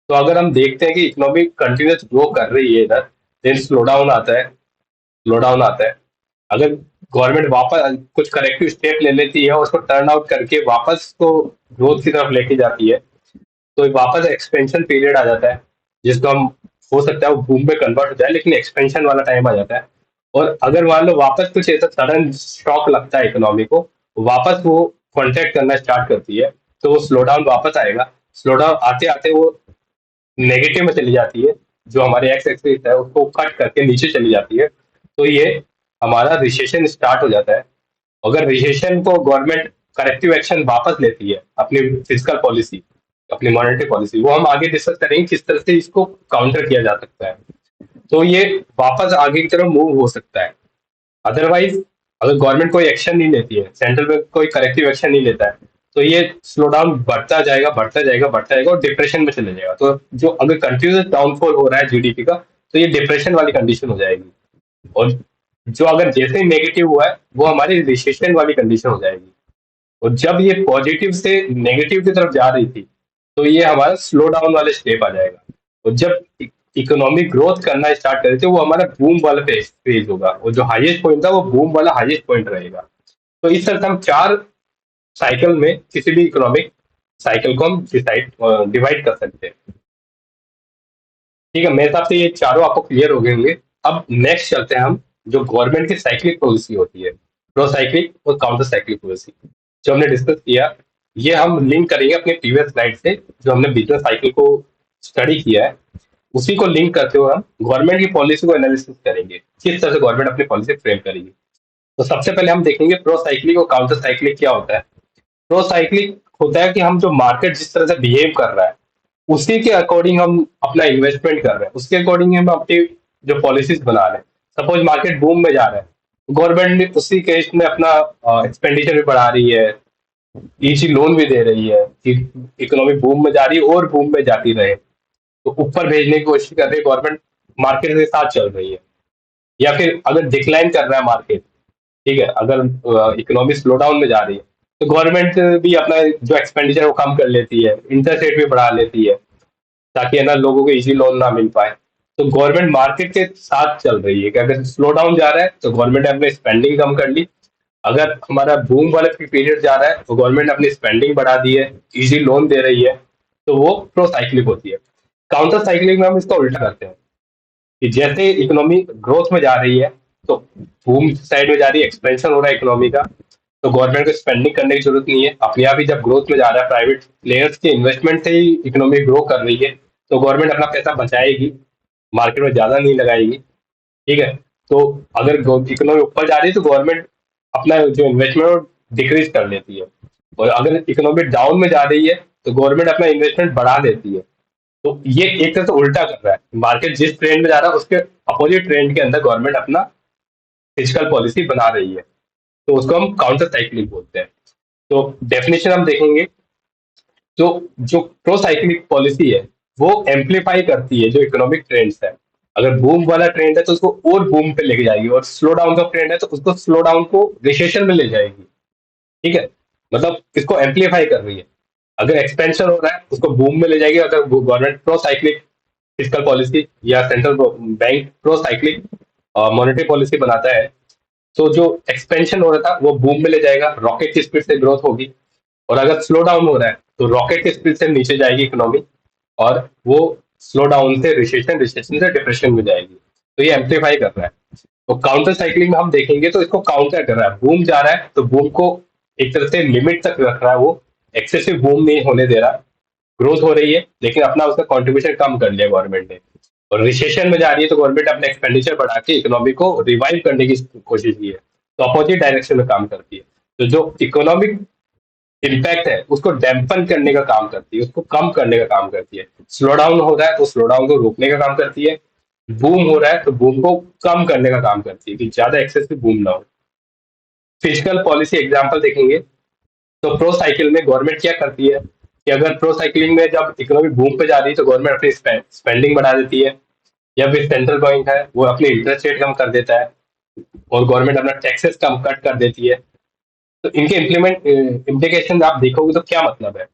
तो अगर हम देखते हैं कि इकोनॉमी कंटिन्यूस ग्रो कर रही है इधर, देन स्लो डाउन आता है। अगर गवर्नमेंट वापस कुछ करेक्टिव स्टेप ले लेती है और उसको टर्न आउट करके वापस को ग्रोथ की तरफ लेके जाती है, तो वापस एक्सपेंशन पीरियड आ जाता है, जिसको हम, हो सकता है वो बूम में कन्वर्ट हो जाए, लेकिन एक्सपेंशन वाला टाइम आ जाता है। और अगर मान लो वापस कुछ ऐसा सडन शॉक लगता है इकोनॉमी को, वापस वो कॉन्ट्रैक्ट करना स्टार्ट करती है, तो वो स्लो डाउन वापस आएगा। स्लो डाउन आते आते वो नेगेटिव में चली जाती है, जो हमारे एक्स एक्सिस है उसको कट करके नीचे चली जाती है, तो ये हमारा रिसेशन स्टार्ट हो जाता है। अगर रिसेशन को गवर्नमेंट करेक्टिव एक्शन वापस लेती है, अपनी फिजिकल पॉलिसी, अपनी मॉनेटरी पॉलिसी, वो हम आगे डिस्कस करेंगे किस तरह से इसको काउंटर किया जा सकता है, तो ये वापस आगे की तरफ मूव हो सकता है। अदरवाइज अगर गवर्नमेंट कोई एक्शन नहीं लेती है, सेंट्रल बैंक कोई करेक्टिव एक्शन नहीं लेता है, तो ये स्लो डाउन बढ़ता जाएगा और डिप्रेशन में चले जाएगा। तो जो अगर कंटिन्यूस डाउनफॉल हो रहा है जीडीपी का, तो ये डिप्रेशन वाली कंडीशन हो जाएगी। और जो अगर जैसे ही नेगेटिव हुआ है, वो हमारी रिसेशन वाली कंडीशन हो जाएगी। और जब ये पॉजिटिव से नेगेटिव की तरफ जा रही थी, तो ये हमारा स्लो डाउन वाले स्टेप आ जाएगा। और जब इकोनॉमिक ग्रोथ करना स्टार्ट करे थे, वो हमारा बूम वाला फेज होगा, और जो हाईएस्ट पॉइंट था वो बूम वाला हाईएस्ट पॉइंट रहेगा। तो इस तरह से हम चार साइकिल में किसी भी इकोनॉमिक साइकिल को हम डिवाइड कर सकते हैं। ठीक है, मेरे हिसाब से ये चारों आपको क्लियर हो गए होंगे। अब नेक्स्ट चलते हैं हम, जो गवर्नमेंट की साइक्लिक पॉलिसी होती है, प्रो साइक्लिक और काउंटर साइक्लिक पॉलिसी, जो हमने डिस्कस किया, ये हम लिंक करेंगे अपने प्रीवियस स्लाइड से, जो हमने बिजनेस साइकिल को स्टडी किया है, उसी को लिंक करते हुए हम गवर्नमेंट की पॉलिसी को एनालिसिस करेंगे, किस तरह से गवर्नमेंट अपनी पॉलिसी फ्रेम करेगी। तो सबसे पहले हम देखेंगे प्रो साइक्लिक और काउंटर साइक्लिक क्या होता है। प्रो साइक्लिक होता है कि हम जो मार्केट जिस तरह से बिहेव कर रहा है, उसी के अकॉर्डिंग हम अपना इन्वेस्टमेंट कर रहे हैं, उसके अकॉर्डिंग हम अपनी जो पॉलिसीज बना रहे हैं। सपोज मार्केट बूम में जा रहा है, गवर्नमेंट उसी केस में अपना एक्सपेंडिचर भी बढ़ा रही है, ईजी लोन भी दे रही है कि इकोनॉमी बूम में जा रही है और बूम में जाती रहे, तो ऊपर भेजने की कोशिश कर रही है गवर्नमेंट, मार्केट के साथ चल रही है। या फिर अगर डिक्लाइन कर रहा है मार्केट, ठीक है, अगर इकोनॉमी स्लो डाउन में जा रही है, तो गवर्नमेंट भी अपना जो एक्सपेंडिचर है वो कम कर लेती है, इंटरेस्ट रेट भी बढ़ा लेती है, ताकि है ना लोगों को इजी लोन ना मिल पाए। तो गवर्नमेंट मार्केट के साथ चल रही है कि अगर स्लो डाउन जा रहा है तो गवर्नमेंट ने अपनी स्पेंडिंग कम कर ली, अगर हमारा बूम वाला पीरियड जा रहा है तो गवर्नमेंट अपनी स्पेंडिंग बढ़ा दी है, इजी लोन दे रही है, तो वो प्रो साइक्लिक होती है। काउंटर साइक्लिक में हम इसका उल्टा करते हैं कि जैसे इकोनॉमी ग्रोथ में जा रही है, तो बूम साइड में जा रही है, एक्सपेंशन हो रहा है इकोनॉमी का, तो गवर्नमेंट को स्पेंडिंग करने की जरूरत नहीं है, अपने आप ही जब ग्रोथ में जा रहा है, प्राइवेट प्लेयर्स के इन्वेस्टमेंट से ही इकोनॉमी ग्रो कर रही है, तो गवर्नमेंट अपना पैसा बचाएगी, मार्केट में ज्यादा नहीं लगाएगी। ठीक है? तो अगर इकोनॉमी ऊपर जा रही है तो गवर्नमेंट अपना जो इन्वेस्टमेंट है वो डिक्रीज कर लेती है, और अगर इकोनॉमी डाउन में जा रही है तो गवर्नमेंट अपना इन्वेस्टमेंट बढ़ा देती है। तो ये एक तरह से उल्टा कर रहा है, मार्केट जिस ट्रेंड में जा रहा है उसके अपोजिट ट्रेंड के अंदर गवर्नमेंट अपना फिजिकल पॉलिसी बना रही है, तो उसको हम काउंटर साइक्लिक बोलते हैं। तो डेफिनेशन हम देखेंगे, जो जो प्रो साइक्लिक पॉलिसी है वो एम्पलीफाई करती है जो इकोनॉमिक ट्रेंड्स है। अगर बूम वाला ट्रेंड है तो उसको और बूम पे लेके जाएगी, और स्लो डाउन का ट्रेंड है तो उसको स्लो डाउन को रिसेशन में ले जाएगी। ठीक है? मतलब इसको एम्पलीफाई कर रही है। अगर एक्सपेंशन हो रहा है उसको बूम में ले जाएगी, अगर government pro cyclical physical policy या central bank pro cyclical monetary policy बनाता है, तो जो एक्सपेंशन हो रहा था वो बूम में ले जाएगा, रॉकेट की स्पीड से ग्रोथ होगी। और अगर स्लो डाउन हो रहा है तो रॉकेट की स्पीड से नीचे जाएगी इकोनॉमी, और वो स्लो डाउन से रिसेशन, रिसेशन से डिप्रेशन में जाएगी। तो ये एम्पलीफाई कर रहा है। तो काउंटर साइक्लिंग में हम देखेंगे तो इसको काउंटर कर रहा है। बूम जा रहा है तो बूम को एक तरह से लिमिट तक रख रहा है, वो एक्सेसिव बूम नहीं होने दे रहा। ग्रोथ हो रही है लेकिन अपना उसका कंट्रीब्यूशन कम कर लिया गवर्नमेंट ने। और रिसेशन में जा रही है तो गवर्नमेंट अपने एक्सपेंडिचर बढ़ा के इकोनॉमी को रिवाइव करने की कोशिश की है। तो अपोजिट डायरेक्शन में काम करती है। तो जो इकोनॉमिक इम्पैक्ट है उसको डैम्पन करने का काम करती है, उसको कम करने का काम करती है। स्लो डाउन हो रहा है तो स्लो डाउन को रोकने का काम करती है। बूम हो रहा है तो बूम को कम करने का काम करती है कि ज्यादा एक्सेसिव बूम ना हो। फिजिकल पॉलिसी एग्जांपल देखेंगे तो प्रो साइकिल में गवर्नमेंट क्या करती है कि अगर प्रो साइकिलिंग में जब इकोनॉमी बूम पे जा रही है तो गवर्नमेंट अपनी स्पेंडिंग बढ़ा देती है, या फिर सेंट्रल बैंक है वो अपनी इंटरेस्ट रेट कम कर देता है, और गवर्नमेंट अपना टैक्सेस कम कट कर देती है। तो इनके इम्प्लीमेंट इम्प्लीकेशन आप देखोगे तो क्या मतलब है।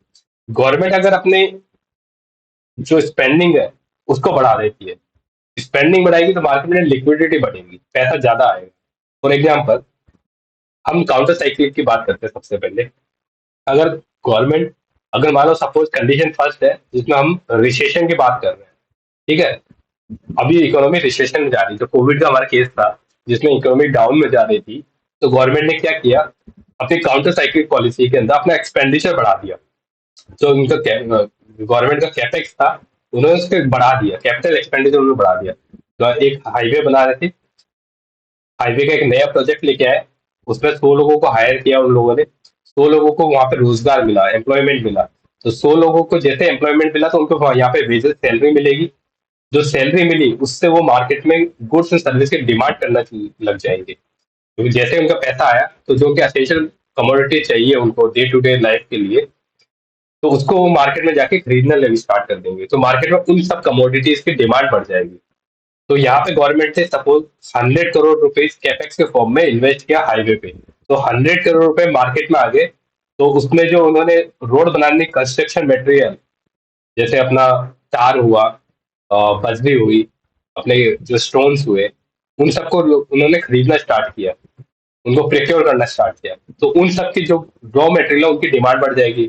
गवर्नमेंट अगर अपने जो स्पेंडिंग है उसको बढ़ा देती है, स्पेंडिंग बढ़ाएगी तो मार्केट में लिक्विडिटी बढ़ेगी, पैसा ज्यादा आएगा। फॉर एग्जाम्पल हम काउंटर साइकिल की बात करते हैं सबसे पहले। अगर गवर्नमेंट, अगर मान लो सपोज कंडीशन फर्स्ट है जिसमें हम रिसेशन की बात कर रहे हैं, ठीक है, अभी इकोनॉमी रिसेशन में जा रही है, तो कोविड का हमारा केस था जिसमें इकोनॉमी डाउन में जा रही थी। तो गवर्नमेंट ने क्या किया, अपनी काउंटर साइक्लिक पॉलिसी के अंदर अपना एक्सपेंडिचर बढ़ा दिया। जो उनका गवर्नमेंट का कैपेक्स था उन्होंने उसको बढ़ा दिया, कैपिटल एक्सपेंडिचर उन्होंने बढ़ा दिया। तो एक हाईवे बना रहे थे, हाईवे का एक नया प्रोजेक्ट लेके आए, उसमें 100 लोगों को हायर किया उन लोगों ने। 100 लोगों को वहां पे रोजगार मिला, एम्प्लॉयमेंट मिला। तो 100 लोगों को जैसे एम्प्लॉयमेंट मिला तो उनको यहाँ पे वेजेस, सैलरी मिलेगी। जो सैलरी मिली उससे वो मार्केट में गुड्स एंड सर्विस की डिमांड करना लग जाएंगे, क्योंकि जैसे उनका पैसा आया तो जो उनके एसेंशियल कमोडिटी चाहिए उनको डे टू डे लाइफ के लिए, तो उसको वो मार्केट में जाके खरीदना लगे स्टार्ट कर देंगे। तो मार्केट में उन सब कमोडिटीज की डिमांड बढ़ जाएगी। तो यहाँ पे गवर्नमेंट ने सपोज 100 करोड़ रुपीज कैपेक्स के फॉर्म में इन्वेस्ट किया हाईवे पे, तो 100 करोड़ रुपए मार्केट में आ गए। तो उसमें जो उन्होंने रोड बनाने कंस्ट्रक्शन मटेरियल, जैसे अपना तार हुआ, बजरी हुई, अपने जो स्टोन्स हुए, उन सबको उन्होंने खरीदना स्टार्ट किया, उनको प्रिक्योर करना स्टार्ट किया। तो उन सब की जो रॉ मटेरियल है उनकी डिमांड बढ़ जाएगी।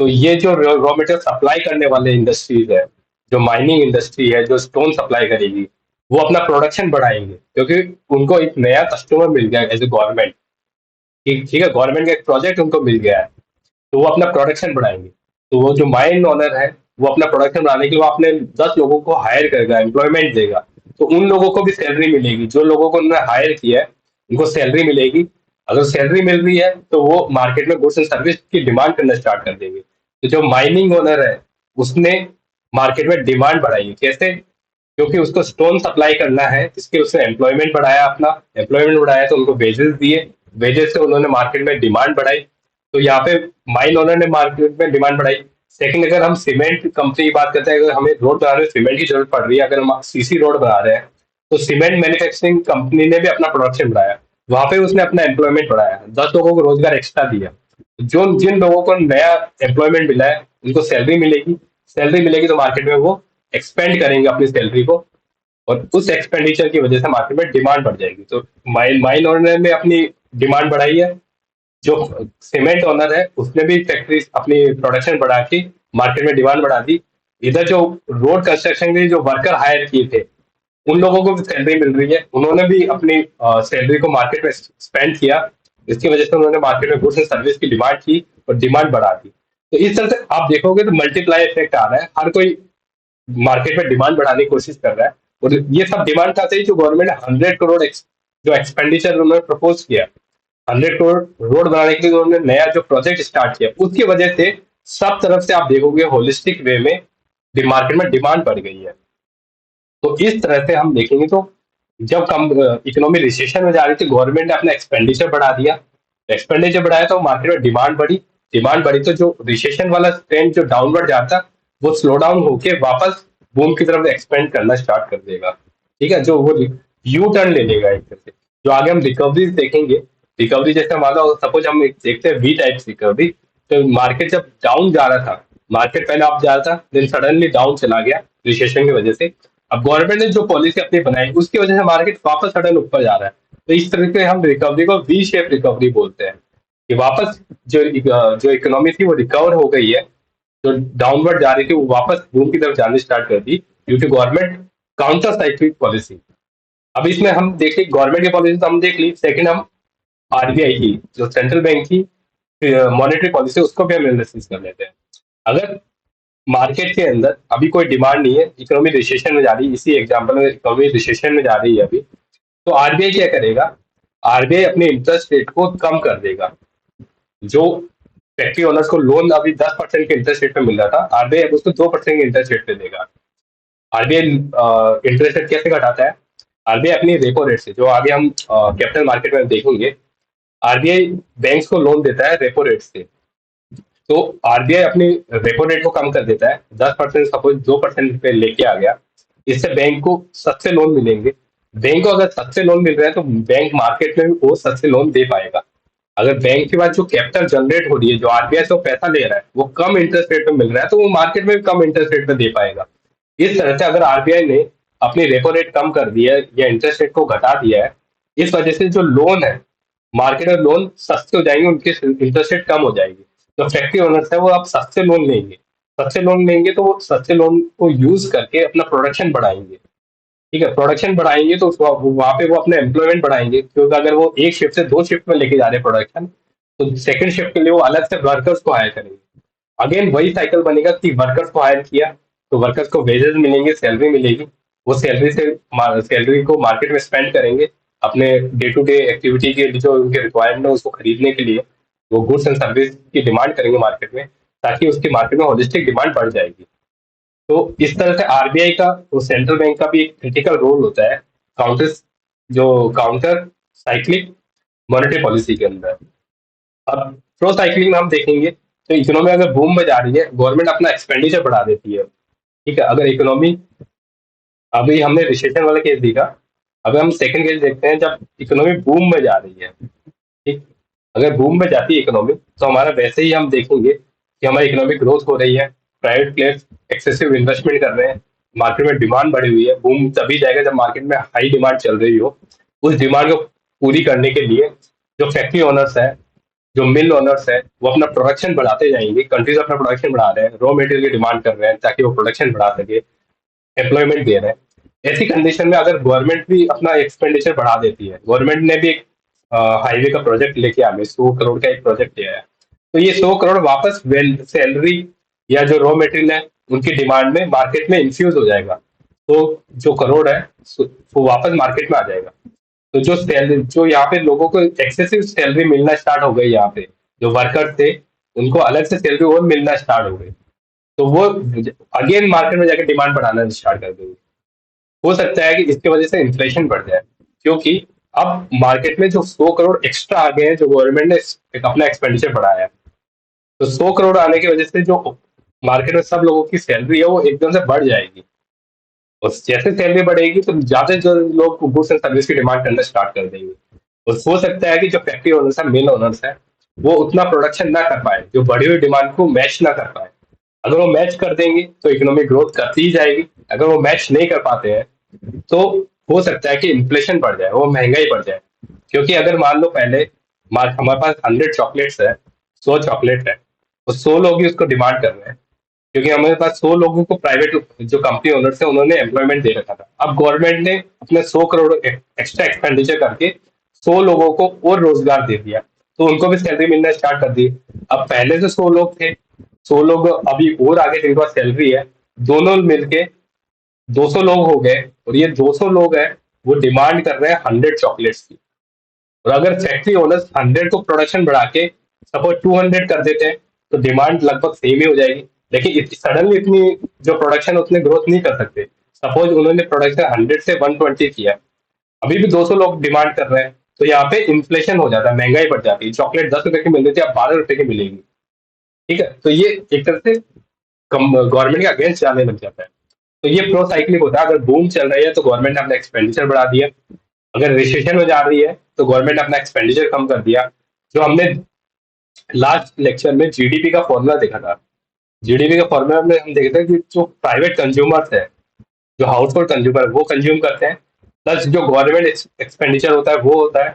तो ये जो रॉ मटेरियल सप्लाई करने वाले इंडस्ट्रीज है, जो माइनिंग इंडस्ट्री है जो स्टोन सप्लाई करेगी, वो अपना प्रोडक्शन बढ़ाएंगे, क्योंकि उनको एक नया कस्टमर मिल गया एज ए गवर्नमेंट। ठीक है, गवर्नमेंट का एक प्रोजेक्ट उनको मिल गया है, तो वो अपना प्रोडक्शन बढ़ाएंगे। तो वो जो माइन ओनर है वो अपना प्रोडक्शन बढ़ाने के लिए वो अपने 10 लोगों को हायर करेगा, एम्प्लॉयमेंट देगा। तो उन लोगों को भी सैलरी मिलेगी, जो लोगों को उन्होंने हायर किया है उनको सैलरी मिलेगी। अगर सैलरी मिल रही है तो वो मार्केट में गुड्स एंड सर्विस की डिमांड करना स्टार्ट कर देंगे। तो जो माइनिंग ओनर है उसने मार्केट में डिमांड बढ़ाई, कैसे, क्योंकि उसको स्टोन सप्लाई करना है, इसके उसने एम्प्लॉयमेंट बढ़ाया, अपना एम्प्लॉयमेंट बढ़ाया तो उनको वेजेस दिए, वेजेस से उन्होंने मार्केट में डिमांड बढ़ाई। तो यहाँ पे माइन ओनर ने मार्केट में डिमांड बढ़ाई। सेकंड, अगर हम सीमेंट कंपनी की बात करते हैं, अगर हमें रोड बनाने में सीमेंट की जरूरत पड़ रही है, अगर हम सीसी रोड बना रहे हैं, तो सीमेंट मैन्युफैक्चरिंग कंपनी ने भी अपना प्रोडक्शन बढ़ाया, वहां पे उसने अपना एम्प्लॉयमेंट बढ़ाया, 10 लोगों को रोजगार एक्स्ट्रा दिया। जो जिन लोगों को नया एम्प्लॉयमेंट मिला है उनको सैलरी मिलेगी, सैलरी मिलेगी तो मार्केट में वो एक्सपेंड करेंगे अपनी सैलरी को, और उस एक्सपेंडिचर की वजह से मार्केट में डिमांड बढ़ जाएगी। तो माइन ओनर ने अपनी डिमांड बढ़ाई है, जो सीमेंट ओनर है उसने भी फैक्ट्री अपनी प्रोडक्शन बढ़ा के मार्केट में डिमांड बढ़ा दी। इधर जो रोड कंस्ट्रक्शन के जो वर्कर हायर किए थे उन लोगों को भी सैलरी मिल रही है, उन्होंने भी अपनी सैलरी को मार्केट में स्पेंड किया। इसकी वजह से उन्होंने मार्केट में गुड्स एंड सर्विस की डिमांड की और डिमांड बढ़ा दी। तो इस तरह से आप देखोगे तो मल्टीप्लाई इफेक्ट आ रहा है, हर कोई मार्केट में डिमांड बढ़ाने की कोशिश कर रहा है। और ये सब डिमांड था ही जो गवर्नमेंट ने 100 करोड़ जो एक्सपेंडिचर उन्होंने प्रपोज किया, 100 करोड़ रोड बनाने के लिए उन्होंने नया जो प्रोजेक्ट स्टार्ट किया, उसकी वजह से सब तरफ से आप देखोगे होलिस्टिक वे में मार्केट में डिमांड बढ़ गई है। तो इस तरह से हम देखेंगे तो जब कम इकोनॉमी रिसेशन में जा रही थी गवर्नमेंट ने अपना एक्सपेंडिचर बढ़ा दिया, एक्सपेंडिचर बढ़ाया तो मार्केट में डिमांड बढ़ी, डिमांड बढ़ी तो जो रिसेशन वाला ट्रेंड जो डाउनवर्ड जाता वो स्लो डाउन होके वापस बूम की तरफ एक्सपेंड करना स्टार्ट कर देगा। ठीक है, जो वो यू टर्न ले लेगा एक तरह से। जो आगे हम रिकवरी देखेंगे, रिकवरी जैसे मान लो सपोज हम देखते हैं वी टाइप रिकवरी, तो मार्केट जब डाउन जा रहा था, मार्केट पहले अप जा रहा था देन सडनली डाउन चला गया रिसेशन की वजह से। अब गवर्नमेंट ने जो पॉलिसी अपनी बनाई उसकी वजह से मार्केट वापस सडन ऊपर जा रहा है। तो इस तरह से हम रिकवरी को वी शेप रिकवरी बोलते हैं कि वापस जो इकोनॉमी थी वो रिकवर हो गई है, जो डाउनवर्ड जा रही थी वो वापस बूम की तरफ जाने स्टार्ट कर दी due to government counter cyclical policy. अब इसमें हम देखें गवर्नमेंट की पॉलिसी तो हम देख ली, सेकंड हम आरबीआई की जो सेंट्रल बैंक की मॉनेटरी पॉलिसी उसको भी हम एनालिसिस कर लेते हैं। अगर मार्केट के अंदर अभी कोई डिमांड नहीं है, इकोनॉमी रिसेशन में जा रही है, इसी एग्जांपल में इकोनॉमी रिसेशन में जा रही है अभी, तो आरबीआई क्या करेगा, आरबीआई अपने इंटरेस्ट रेट को कम कर देगा। जो फैक्ट्री ओनर्स को लोन अभी 10% के इंटरेस्ट रेट पे मिल रहा था, आरबीआई अब उसको 2% के इंटरेस्ट रेट पे देगा। आरबीआई इंटरेस्ट रेट कैसे घटाता है, आरबीआई अपनी रेपो रेट से, जो आगे हम कैपिटल मार्केट में देखेंगे, आरबीआई बैंक्स को लोन देता है रेपो रेट से। तो आरबीआई अपनी रेपो रेट को कम कर देता है, 10% सपोज 2% पे लेके आ गया, इससे बैंक को सस्ते लोन मिलेंगे। बैंक को अगर सस्ते लोन मिल रहे हैं तो बैंक मार्केट में भी वो सस्ते लोन दे पाएगा। अगर बैंक के पास जो कैपिटल जनरेट हो रही है, जो आरबीआई से वो पैसा ले रहा है, वो कम इंटरेस्ट रेट पे मिल रहा है, तो वो मार्केट में भी कम इंटरेस्ट रेट पे दे पाएगा। इस तरह से अगर आरबीआई ने अपनी रेपो रेट कम कर दिया है या इंटरेस्ट रेट को घटा दिया है, इस वजह से जो लोन है, मार्केट में लोन सस्ते हो जाएंगे, उनकी इंटरेस्ट रेट कम हो जाएगी। जो फैक्ट्री ओनर्स है वो अब सस्ते लोन लेंगे, सस्ते लोन लेंगे तो वो सस्ते लोन को यूज करके अपना प्रोडक्शन बढ़ाएंगे। ठीक है, प्रोडक्शन बढ़ाएंगे तो वहां पे वो अपना एम्प्लॉयमेंट बढ़ाएंगे, क्योंकि अगर वो एक शिफ्ट से दो शिफ्ट में लेके जा रहे हैं प्रोडक्शन, तो सेकंड शिफ्ट के लिए वो अलग से वर्कर्स को हायर करेंगे। अगेन वही साइकिल बनेगा कि वर्कर्स को हायर किया तो वर्कर्स को वेजेस मिलेंगे, सैलरी मिलेगी, वो सैलरी से सैलरी को मार्केट में स्पेंड करेंगे अपने डे टू डे एक्टिविटी के लिए, जो उनके रिक्वायरमेंट है उसको खरीदने के लिए वो गुड्स एंड सर्विस की डिमांड करेंगे मार्केट में, ताकि उसकी मार्केट में होलिस्टिक डिमांड बढ़ जाएगी। तो इस तरह से आरबीआई का, वो सेंट्रल बैंक का भी एक क्रिटिकल रोल होता है काउंटर, जो काउंटर साइक्लिक मॉनेटरी पॉलिसी के अंदर। अब प्रो साइक्लिंग में हम देखेंगे तो इकोनॉमी अगर बूम में जा रही है, गवर्नमेंट अपना एक्सपेंडिचर बढ़ा देती है। ठीक है, अगर इकोनॉमी, अभी हमने रिसेशन वाला केस देखा, अभी हम सेकंड केस देखते हैं जब इकोनॉमी बूम में जा रही है। ठीक, अगर बूम में जाती है इकोनॉमी तो हमारा वैसे ही हम देखेंगे कि हमारी इकोनॉमिक ग्रोथ हो रही है, प्राइवेट प्लेयर्स एक्सेसिव इन्वेस्टमेंट कर रहे हैं, मार्केट में डिमांड बढ़ी हुई है। बूम तभी जाएगा जब मार्केट में हाई डिमांड चल रही हो। उस डिमांड को पूरी करने के लिए जो फैक्ट्री ओनर्स है, जो मिल ओनर्स है, वो अपना प्रोडक्शन बढ़ाते जाएंगे। कंट्रीज अपना प्रोडक्शन बढ़ा रहे हैं, रॉ मटेरियल की डिमांड कर रहे हैं ताकि वो प्रोडक्शन बढ़ा सके, एम्प्लॉयमेंट दे रहे हैं। ऐसी कंडीशन में अगर गवर्नमेंट भी अपना एक्सपेंडिचर बढ़ा देती है, गवर्नमेंट ने भी एक हाईवे का प्रोजेक्ट लेके आ गए, 100 करोड़ का एक प्रोजेक्ट लिया है, तो ये 100 करोड़ वापस वेल सैलरी या जो रॉ मटेरियल है उनकी डिमांड में मार्केट में इन्फ्यूज हो जाएगा। तो जो करोड़ है वो वापस मार्केट में आ जाएगा। तो जो सैलरी, जो यहाँ पे लोगों को एक्सेसिव सैलरी मिलना स्टार्ट हो गई, यहाँ पे जो वर्कर्स थे उनको अलग से सैलरी और मिलना स्टार्ट हो गई, तो वो अगेन मार्केट में जाकर डिमांड बढ़ाना स्टार्ट कर देंगे। हो सकता है कि इसकी वजह से इन्फ्लेशन बढ़ जाए, क्योंकि अब मार्केट में जो 100 करोड़ एक्स्ट्रा आ गए हैं, जो गवर्नमेंट ने अपना एक्सपेंडिचर बढ़ाया है, तो 100 करोड़ आने की वजह से जो मार्केट में सब लोगों की सैलरी है वो एकदम से बढ़ जाएगी। और जैसे सैलरी बढ़ेगी तो ज्यादा जो लोग गुड्स एंड सर्विस की डिमांड करना स्टार्ट कर देंगे। और हो सकता है कि जो फैक्ट्री ओनर्स है, मिल ओनर्स है, वो उतना प्रोडक्शन ना कर पाए, जो बढ़ी हुई डिमांड को मैच ना कर पाए। अगर वो मैच कर देंगे तो इकोनॉमिक ग्रोथ करती ही जाएगी, अगर वो मैच नहीं कर पाते हैं तो हो सकता है कि इन्फ्लेशन बढ़ जाए, वो महंगाई बढ़ जाए। क्योंकि अगर मान लो पहले हमारे पास 100 चॉकलेट्स है, 100 चॉकलेट है, तो 100 लोग ही उसको डिमांड कर रहे हैं, क्योंकि हमारे पास 100 लोगों को प्राइवेट जो कंपनी ओनर्स है उन्होंने एम्प्लॉयमेंट दे रखा था। अब गवर्नमेंट ने अपने 100 करोड़ एक्स्ट्रा एक्सपेंडिचर करके 100 लोगों को और रोजगार दे दिया, तो उनको भी सैलरी मिलना स्टार्ट कर दी। अब पहले से 100 लोग थे, 100 लोग अभी और आगे जिनके पास सैलरी है, दोनों मिलके 200 लोग हो गए, और ये 200 लोग हैं वो डिमांड कर रहे हैं 100 चॉकलेट्स की। और अगर फैक्ट्री ओनर्स 100 को प्रोडक्शन बढ़ा के सपोज 200 कर देते हैं तो डिमांड लगभग सेम ही हो जाएगी। लेकिन सडनली इतनी जो प्रोडक्शन उतने ग्रोथ नहीं कर सकते। सपोज उन्होंने प्रोडक्शन 100 से 120 किया, अभी भी 200 लोग डिमांड कर रहे हैं, तो यहाँ पे इन्फ्लेशन हो जाता है, महंगाई बढ़ जाती है। चॉकलेट 10 रुपए की मिल रही थी, अब 12 रुपए की मिलेगी। ठीक है, तो ये एक तरह से गवर्नमेंट के अगेंस्ट जाने लग जाता है। तो ये प्रो साइक्लिक होता है। अगर बूम चल रही है तो गवर्नमेंट ने अपना एक्सपेंडिचर बढ़ा दिया, अगर रिसेशन में जा रही है तो गवर्नमेंट ने अपना एक्सपेंडिचर कम कर दिया। जो हमने लास्ट लेक्चर में जीडीपी का फॉर्मूला देखा था, जीडीपी के फॉर्मूला में हम देखते हैं कि जो प्राइवेट कंज्यूमर्स है, जो हाउस होल्ड कंज्यूमर वो कंज्यूम करते हैं, प्लस जो गवर्नमेंट एक्सपेंडिचर होता है वो होता है,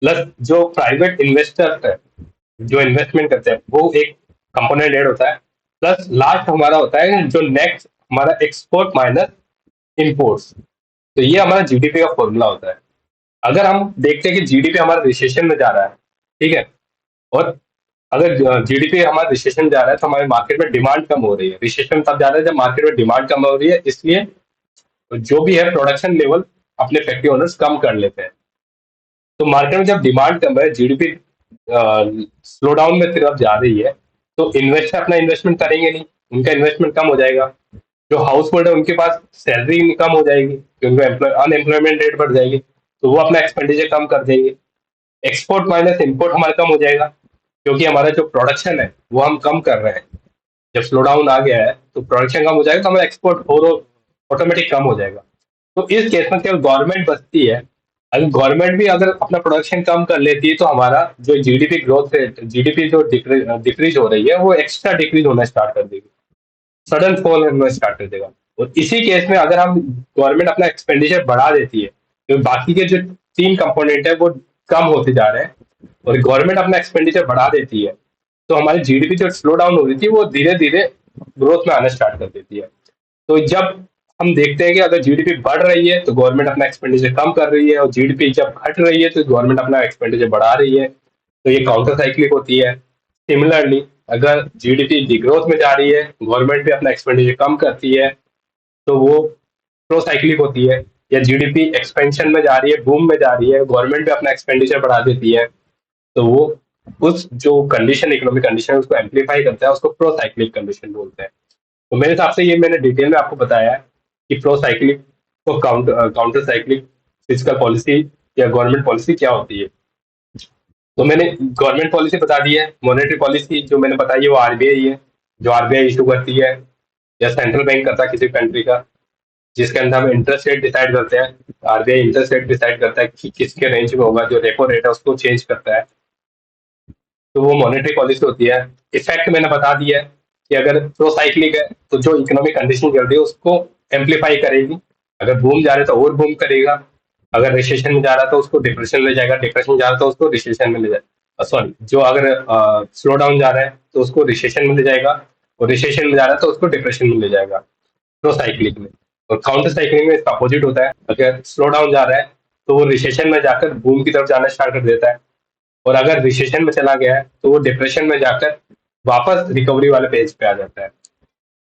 प्लस जो प्राइवेट इन्वेस्टर है जो इन्वेस्टमेंट करते हैं वो एक कंपोनेंट ऐड होता है, प्लस लास्ट हमारा होता है जो नेक्स्ट हमारा एक्सपोर्ट माइनस इम्पोर्ट्स। तो ये हमारा जीडीपी का फॉर्मूला होता है। अगर हम देखते हैं कि जीडीपी हमारा रिसेशन में जा रहा है, ठीक है, और अगर जीडीपी हमारा रिसेशन जा रहा है तो हमारे मार्केट में डिमांड कम हो रही है। रिसेशन तब जा रहा है जब मार्केट में डिमांड कम हो रही है, इसलिए जो भी है प्रोडक्शन लेवल अपने फैक्ट्री ओनर्स कम कर लेते हैं। तो मार्केट में जब डिमांड कम है, जीडीपी स्लो डाउन में तरफ जा रही है, तो इन्वेस्टर अपना इन्वेस्टमेंट करेंगे नहीं, उनका इन्वेस्टमेंट कम हो जाएगा। जो हाउस होल्ड है उनके पास सैलरी कम हो जाएगी क्योंकि अनएम्प्लॉयमेंट रेट बढ़ जाएगी, तो वो अपना एक्सपेंडिचर कम कर देंगे। एक्सपोर्ट माइनस इम्पोर्ट हमारा कम हो जाएगा क्योंकि हमारा जो प्रोडक्शन है वो हम कम कर रहे हैं। जब स्लो डाउन आ गया है तो प्रोडक्शन कम हो जाएगा, तो हमारा एक्सपोर्ट और ऑटोमेटिक कम हो जाएगा। तो इस केस में केवल गवर्नमेंट बचती है। अगर गवर्नमेंट भी अगर अपना प्रोडक्शन कम कर लेती है तो हमारा जो जीडीपी ग्रोथ रेट, जीडीपी जो डिक्रीज हो रही है वो एक्स्ट्रा डिक्रीज होना स्टार्ट कर देगी, सडन फॉल होना स्टार्ट कर देगा। और इसी केस में अगर हम गवर्नमेंट अपना एक्सपेंडिचर बढ़ा देती है तो बाकी के जो तीन कंपोनेंट है वो कम होते जा रहे हैं, और गवर्नमेंट अपना एक्सपेंडिचर बढ़ा देती है, तो हमारी जीडीपी जो स्लो डाउन हो रही थी वो धीरे धीरे ग्रोथ में आना स्टार्ट कर देती है। तो जब हम देखते हैं कि अगर जीडीपी बढ़ रही है तो गवर्नमेंट अपना एक्सपेंडिचर कम कर रही है, और जीडीपी जब घट रही है तो गवर्नमेंट अपना एक्सपेंडिचर बढ़ा रही है, तो ये काउंटर साइक्लिक होती है। सिमिलरली अगर जीडीपी डिग्रोथ में जा रही है, गवर्नमेंट भी अपना एक्सपेंडिचर कम करती है, तो वो प्रो साइक्लिक होती है। या जीडीपी एक्सपेंशन में जा रही है, बूम में जा रही है, गवर्नमेंट भी अपना एक्सपेंडिचर बढ़ा देती है, तो वो उस जो कंडीशन, इकोनॉमिक कंडीशन उसको एम्पलीफाई करता है, उसको प्रो साइक्लिक कंडीशन बोलते हैं। तो मेरे हिसाब से ये मैंने डिटेल में आपको बताया है कि प्रो साइक्लिक और काउंटर साइक्लिक फिजिकल पॉलिसी या गवर्नमेंट पॉलिसी क्या होती है। तो मैंने गवर्नमेंट पॉलिसी बता दी है। मॉनेटरी पॉलिसी जो मैंने बताई है वो आरबीआई है, जो आरबीआई इशू करती है, या सेंट्रल बैंक करता है किसी कंट्री का, जिसके अंदर हम इंटरेस्ट रेट डिसाइड करते हैं। आरबीआई इंटरेस्ट रेट डिसाइड करता है कि किसके रेंज में होगा, जो रेपो रेट है उसको चेंज करता है, तो वो मॉनेटरी पॉलिसी होती है। इफेक्ट मैंने बता दिया है कि अगर प्रो साइक्लिक है तो जो इकोनॉमिक कंडीशन चल रही है उसको एम्पलीफाई करेगी, अगर बूम जा रहा है तो और बूम करेगा, अगर रिसेशन में जा रहा है तो उसको डिप्रेशन में जाएगा, डिप्रेशन जा रहा है तो उसको रिसेशन में ले जाएगा, सॉरी जो अगर स्लो डाउन जा रहा है तो उसको रिसेशन में ले जाएगा, और रिसेशन में जा रहा है तो उसको डिप्रेशन में ले जाएगा, प्रो साइक्लिक में। और काउंटर साइक्लिक में इसका अपोजिट होता है, अगर स्लो डाउन जा रहा है तो वो रिसेशन में जाकर बूम की तरफ जाना स्टार्ट कर देता है, और अगर रिसेशन में चला गया है तो वो डिप्रेशन में जाकर वापस रिकवरी वाले पेज पे आ जाता है।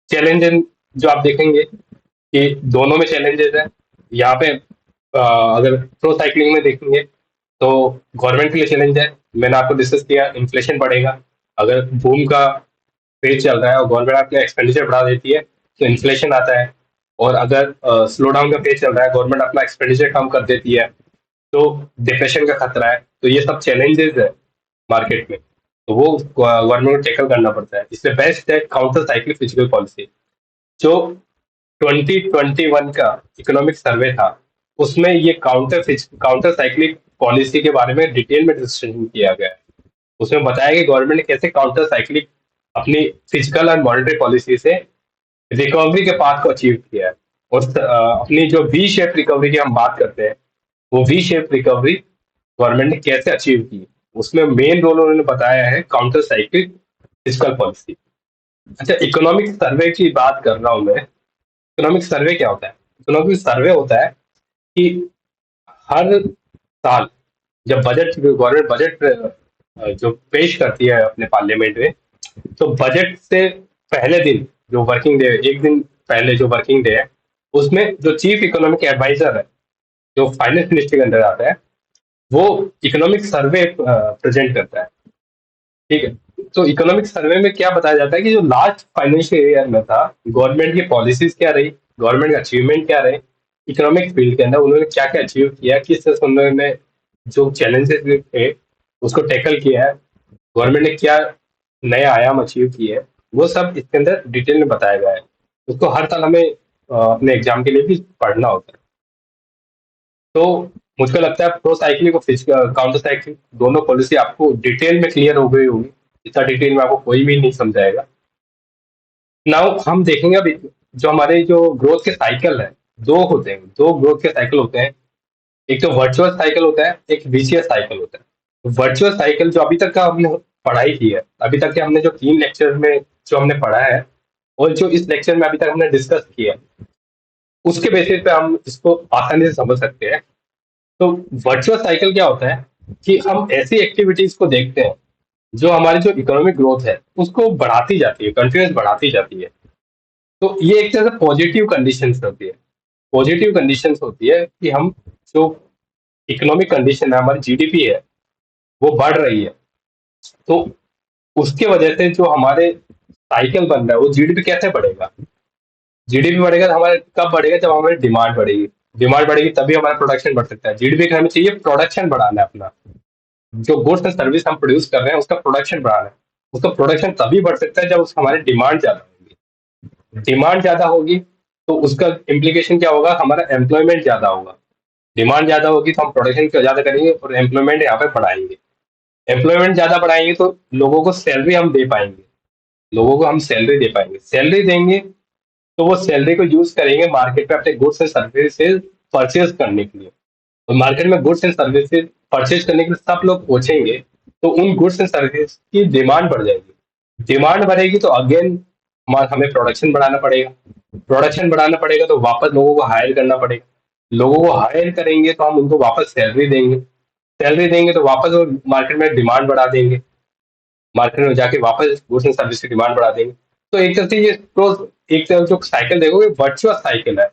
चैलेंज जो आप देखेंगे कि दोनों में चैलेंजेस है। यहाँ पे अगर प्रो साइक्लिंग में देखेंगे तो गवर्नमेंट के लिए चैलेंज है, मैंने आपको डिस्कस किया, इन्फ्लेशन बढ़ेगा। अगर बूम का पेज चल रहा है और गवर्नमेंट अपने एक्सपेंडिचर बढ़ा देती है तो इन्फ्लेशन आता है, और अगर स्लो डाउन का पेज चल रहा है, गवर्नमेंट अपना एक्सपेंडिचर कम कर देती है, तो डिप्रेशन का खतरा है। तो ये सब चैलेंजेस है मार्केट में, तो वो गवर्नमेंट को टैकल करना पड़ता है। इसलिए बेस्ट है काउंटर साइक्लिक फिजिकल पॉलिसी। जो 2021 का इकोनॉमिक सर्वे था उसमें ये काउंटर साइक्लिक पॉलिसी के बारे में डिटेल में डिस्कशन किया गया है। उसमें बताया कि गवर्नमेंट ने कैसे काउंटर साइक्लिक अपनी फिजिकल एंड मॉनेटरी पॉलिसी से रिकवरी के पाथ को अचीव किया है। और अपनी जो वी शेप रिकवरी की हम बात करते हैं, वो वी शेप रिकवरी गवर्नमेंट ने कैसे अचीव की, उसमें मेन रोल उन्होंने बताया है काउंटर साइक्लिक फिजिकल पॉलिसी। अच्छा, इकोनॉमिक सर्वे की बात कर रहा हूं मैं। इकोनॉमिक सर्वे क्या होता है? इकोनॉमिक सर्वे होता है कि हर साल जब बजट, गवर्नमेंट बजट जो पेश करती है अपने पार्लियामेंट में, तो बजट से पहले दिन जो वर्किंग डे, एक दिन पहले जो वर्किंग डे है, उसमें जो चीफ इकोनॉमिक एडवाइजर है जो फाइनेंस मिनिस्ट्री के अंदर आता है, वो इकोनॉमिक सर्वे प्रेजेंट करता है। ठीक है, तो इकोनॉमिक सर्वे में क्या बताया जाता है कि जो लास्ट फाइनेंशियल ईयर में था, गवर्नमेंट की पॉलिसीज क्या रही, गवर्नमेंट का अचीवमेंट क्या रहे, इकोनॉमिक फील्ड के अंदर उन्होंने क्या क्या अचीव किया, किस तरह से उन्होंने जो चैलेंजेस थे उसको टैकल किया है, गवर्नमेंट ने क्या नए आयाम अचीव किए हैं, वो सब इसके अंदर डिटेल में बताया गया है। उसको हर साल हमें अपने एग्जाम के लिए भी पढ़ना होता है। तो मुझको लगता है प्रो साइक्लिक और काउंटर साइक्लिक दोनों पॉलिसी आपको डिटेल में क्लियर हो गई होगी। इतना डिटेल में आपको कोई भी नहीं समझाएगा। नाउ हम देखेंगे अभी जो हमारे जो ग्रोथ के साइकिल है, दो होते हैं, दो ग्रोथ के साइकिल होते हैं। एक तो वर्चुअल साइकिल होता है, एक विशियस साइकिल होता है। वर्चुअल साइकिल जो अभी तक का हमने पढ़ाई की है, अभी तक के हमने जो 3 लेक्चर में जो हमने पढ़ा है और जो इस लेक्चर में अभी तक हमने डिस्कस किया है, उसके बेसिस पे हम इसको आसानी से समझ सकते हैं। तो वर्चुअल साइकिल क्या होता है कि हम ऐसी एक्टिविटीज को देखते हैं जो हमारी जो इकोनॉमिक ग्रोथ है उसको बढ़ाती जाती है, कंटिन्यूस बढ़ाती जाती है। तो ये एक तरह से पॉजिटिव कंडीशंस होती है। पॉजिटिव कंडीशंस होती है कि हम जो इकोनॉमिक कंडीशन है, हमारी जीडीपी है, वो बढ़ रही है। तो उसके वजह से जो हमारे साइकिल बन रहा है, वो जीडीपी कैसे बढ़ेगा? जीडीपी बढ़ेगा तो हमारे कब बढ़ेगा? जब हमारी डिमांड बढ़ेगी। डिमांड बढ़ेगी तभी हमारा प्रोडक्शन बढ़ सकता है। जीडीपी का हमें चाहिए प्रोडक्शन बढ़ाना है अपना। जो गुड्स एंड सर्विस हम प्रोड्यूस कर रहे हैं उसका प्रोडक्शन बढ़ाना है। उसका प्रोडक्शन तभी बढ़ सकता है जब उस हमारी डिमांड ज्यादा होगी। डिमांड ज्यादा होगी तो उसका इम्प्लीकेशन क्या होगा? हमारा एम्प्लॉयमेंट ज्यादा होगा। डिमांड ज्यादा होगी तो हम प्रोडक्शन ज्यादा करेंगे और एम्प्लॉयमेंट यहाँ पे बढ़ाएंगे। एम्प्लॉयमेंट ज्यादा बढ़ाएंगे तो लोगों को सैलरी हम दे पाएंगे। लोगों को हम सैलरी दे पाएंगे, सैलरी देंगे तो वो सैलरी को यूज करेंगे मार्केट में अपने गुड्स एंड सर्विसेज परचेज करने के लिए। तो मार्केट में गुड्स एंड सर्विसेज परचेज करने के लिए सब लोग पहुंचेंगे, तो उन गुड्स एंड सर्विस की डिमांड बढ़ जाएगी। डिमांड बढ़ेगी तो अगेन हमें प्रोडक्शन बढ़ाना पड़ेगा। प्रोडक्शन बढ़ाना पड़ेगा तो वापस लोगों को हायर करना पड़ेगा। लोगों को हायर करेंगे तो हम उनको वापस सैलरी देंगे। सैलरी देंगे तो वापस वो मार्केट में डिमांड बढ़ा देंगे। मार्केट में जाके वापस गुड्स एंड सर्विस की डिमांड बढ़ा देंगे। तो एक तरह से ये एक तरह जो साइकिल देखोगे वर्चुअस साइकिल है।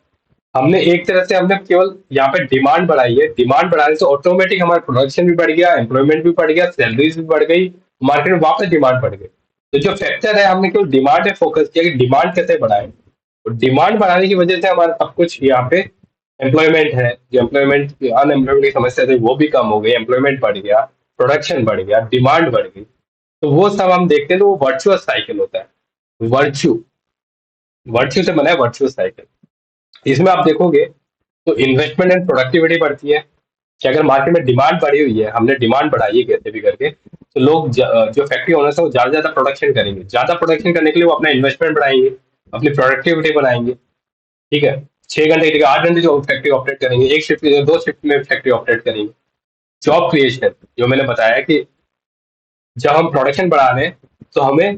हमने एक तरह से हमने केवल यहाँ पे डिमांड बढ़ाई है। डिमांड बढ़ाने से ऑटोमेटिक हमारा प्रोडक्शन भी बढ़ गया, एम्प्लॉयमेंट भी बढ़ गया, सैलरीज भी बढ़ गई, मार्केट में वापस डिमांड बढ़ गई। तो जो फैक्टर है, हमने केवल डिमांड पे फोकस किया कि डिमांड कैसे बढ़ाए। तो डिमांड बढ़ाने की वजह से हमारा सब कुछ यहाँ पे एम्प्लॉयमेंट है, जो एम्प्लॉयमेंट अनएम्प्लॉयमेंट की समस्या थी वो भी कम हो गई, एम्प्लॉयमेंट बढ़ गया, प्रोडक्शन बढ़ गया, डिमांड बढ़ गई। तो वो सब हम देखते हैं तो वो वर्चुअस साइकिल होता है। वर्च्यू, वर्च्यू से बना है वर्चुअस साइकिल। इसमें आप देखोगे तो इन्वेस्टमेंट एंड प्रोडक्टिविटी बढ़ती है कि अगर मार्केट में डिमांड बढ़ी हुई है, हमने डिमांड बढ़ाई है कैसे भी करके, तो लोग जो फैक्ट्री ओनर्स है वो ज्यादा ज्यादा प्रोडक्शन करेंगे। ज्यादा प्रोडक्शन करने के लिए वो अपना इन्वेस्टमेंट बढ़ाएंगे, अपनी प्रोडक्टिविटी बढ़ाएंगे। ठीक है, 6 घंटे की जगह 8 घंटे जो फैक्ट्री ऑपरेट करेंगे, एक शिफ्ट की जगह 2 शिफ्ट में फैक्ट्री ऑपरेट करेंगे। जॉब क्रिएशन, जो मैंने बताया कि जब हम प्रोडक्शन बढ़ा रहे हैं तो हमें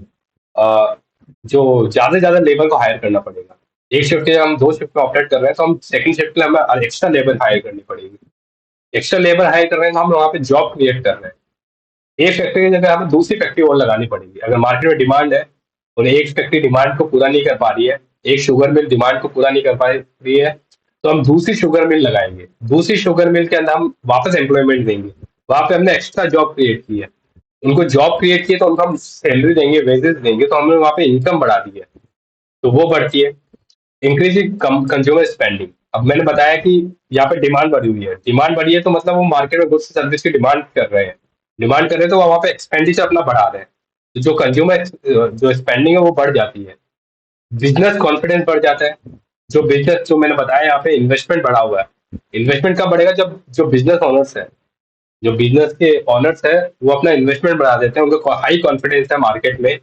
जो ज्यादा से ज्यादा लेबर को हायर करना पड़ेगा। एक शिफ्ट के हम 2 शिफ्ट में ऑपरेट कर रहे हैं तो हम सेकंड शिफ्ट के लिए हमें एक्स्ट्रा लेबर हायर करनी पड़ेगी। एक्स्ट्रा लेबर हायर कर रहे हैं तो हम वहाँ पे जॉब क्रिएट कर रहे हैं। एक फैक्ट्री की जगह हमें दूसरी फैक्ट्री और लगानी पड़ेगी। अगर मार्केट में डिमांड है और एक फैक्ट्री डिमांड को पूरा नहीं कर पा रही है, एक शुगर मिल डिमांड को पूरा नहीं कर पा रही है, तो हम दूसरी शुगर मिल लगाएंगे। दूसरी शुगर मिल के अंदर हम वापस एम्प्लॉयमेंट देंगे। वहां पे हमने एक्स्ट्रा जॉब क्रिएट की है, उनको जॉब क्रिएट की है तो उनको हम सैलरी देंगे, वेजेस देंगे, तो हमने वहां पे इनकम बढ़ा दी है, तो वो बढ़ती है। इंक्रीजिंग कंज्यूमर स्पेंडिंग, अब मैंने बताया कि यहाँ पे डिमांड बढ़ी हुई है। डिमांड बढ़ी है तो मतलब वो मार्केट में गुड्स सर्विस की डिमांड कर रहे हैं। डिमांड कर रहे हैं तो वहां पे एक्सपेंडिचर अपना बढ़ा रहे हैं। तो जो कंज्यूमर जो स्पेंडिंग है वो बढ़ जाती है। बिजनेस कॉन्फिडेंस बढ़ जाता है। जो बिजनेस, जो मैंने बताया यहाँ पे इन्वेस्टमेंट बढ़ा हुआ है। इन्वेस्टमेंट कब बढ़ेगा? जब जो बिजनेस ओनर्स है, जो बिजनेस के ऑनर्स है, वो अपना इन्वेस्टमेंट बढ़ा देते हैं। उनको हाई कॉन्फिडेंस है मार्केट में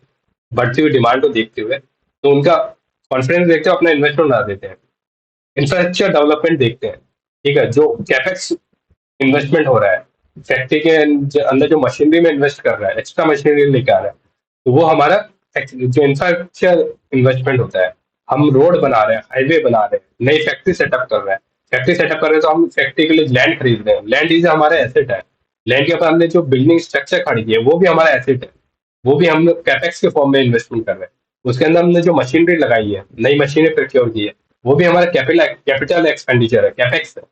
बढ़ती हुई डिमांड को देखते हुए, तो उनका कॉन्फिडेंस देखते हुए अपना इन्वेस्टमेंट बढ़ा देते हैं। इंफ्रास्ट्रक्चर डेवलपमेंट देखते हैं। ठीक है, जो कैपेक्स इन्वेस्टमेंट हो रहा है, फैक्ट्री के अंदर जो मशीनरी में इन्वेस्ट कर रहा है, एक्स्ट्रा मशीनरी लेके आ रहा है, तो वो हमारा जो इंफ्रास्ट्रक्चर इन्वेस्टमेंट होता है। हम रोड बना रहे हैं, हाईवे बना रहे हैं, नई फैक्ट्री सेटअप कर रहे हैं। फैक्ट्री सेटअप कर रहे हैं तो हम फैक्ट्री के लिए लैंड खरीद रहे हैं। लैंड इज हमारा एसेट है। लैंड के ऊपर हमने जो बिल्डिंग स्ट्रक्चर खड़ी की है वो भी हमारा एसेट है। वो भी हम लोग कैपेक्स के फॉर्म में इन्वेस्टमेंट कर रहे हैं। उसके अंदर हमने जो मशीनरी लगाई है, नई मशीनें प्रोक्योर की है, वो भी हमारा कैपिटल एक्सपेंडिचर है, कैपेक्स है।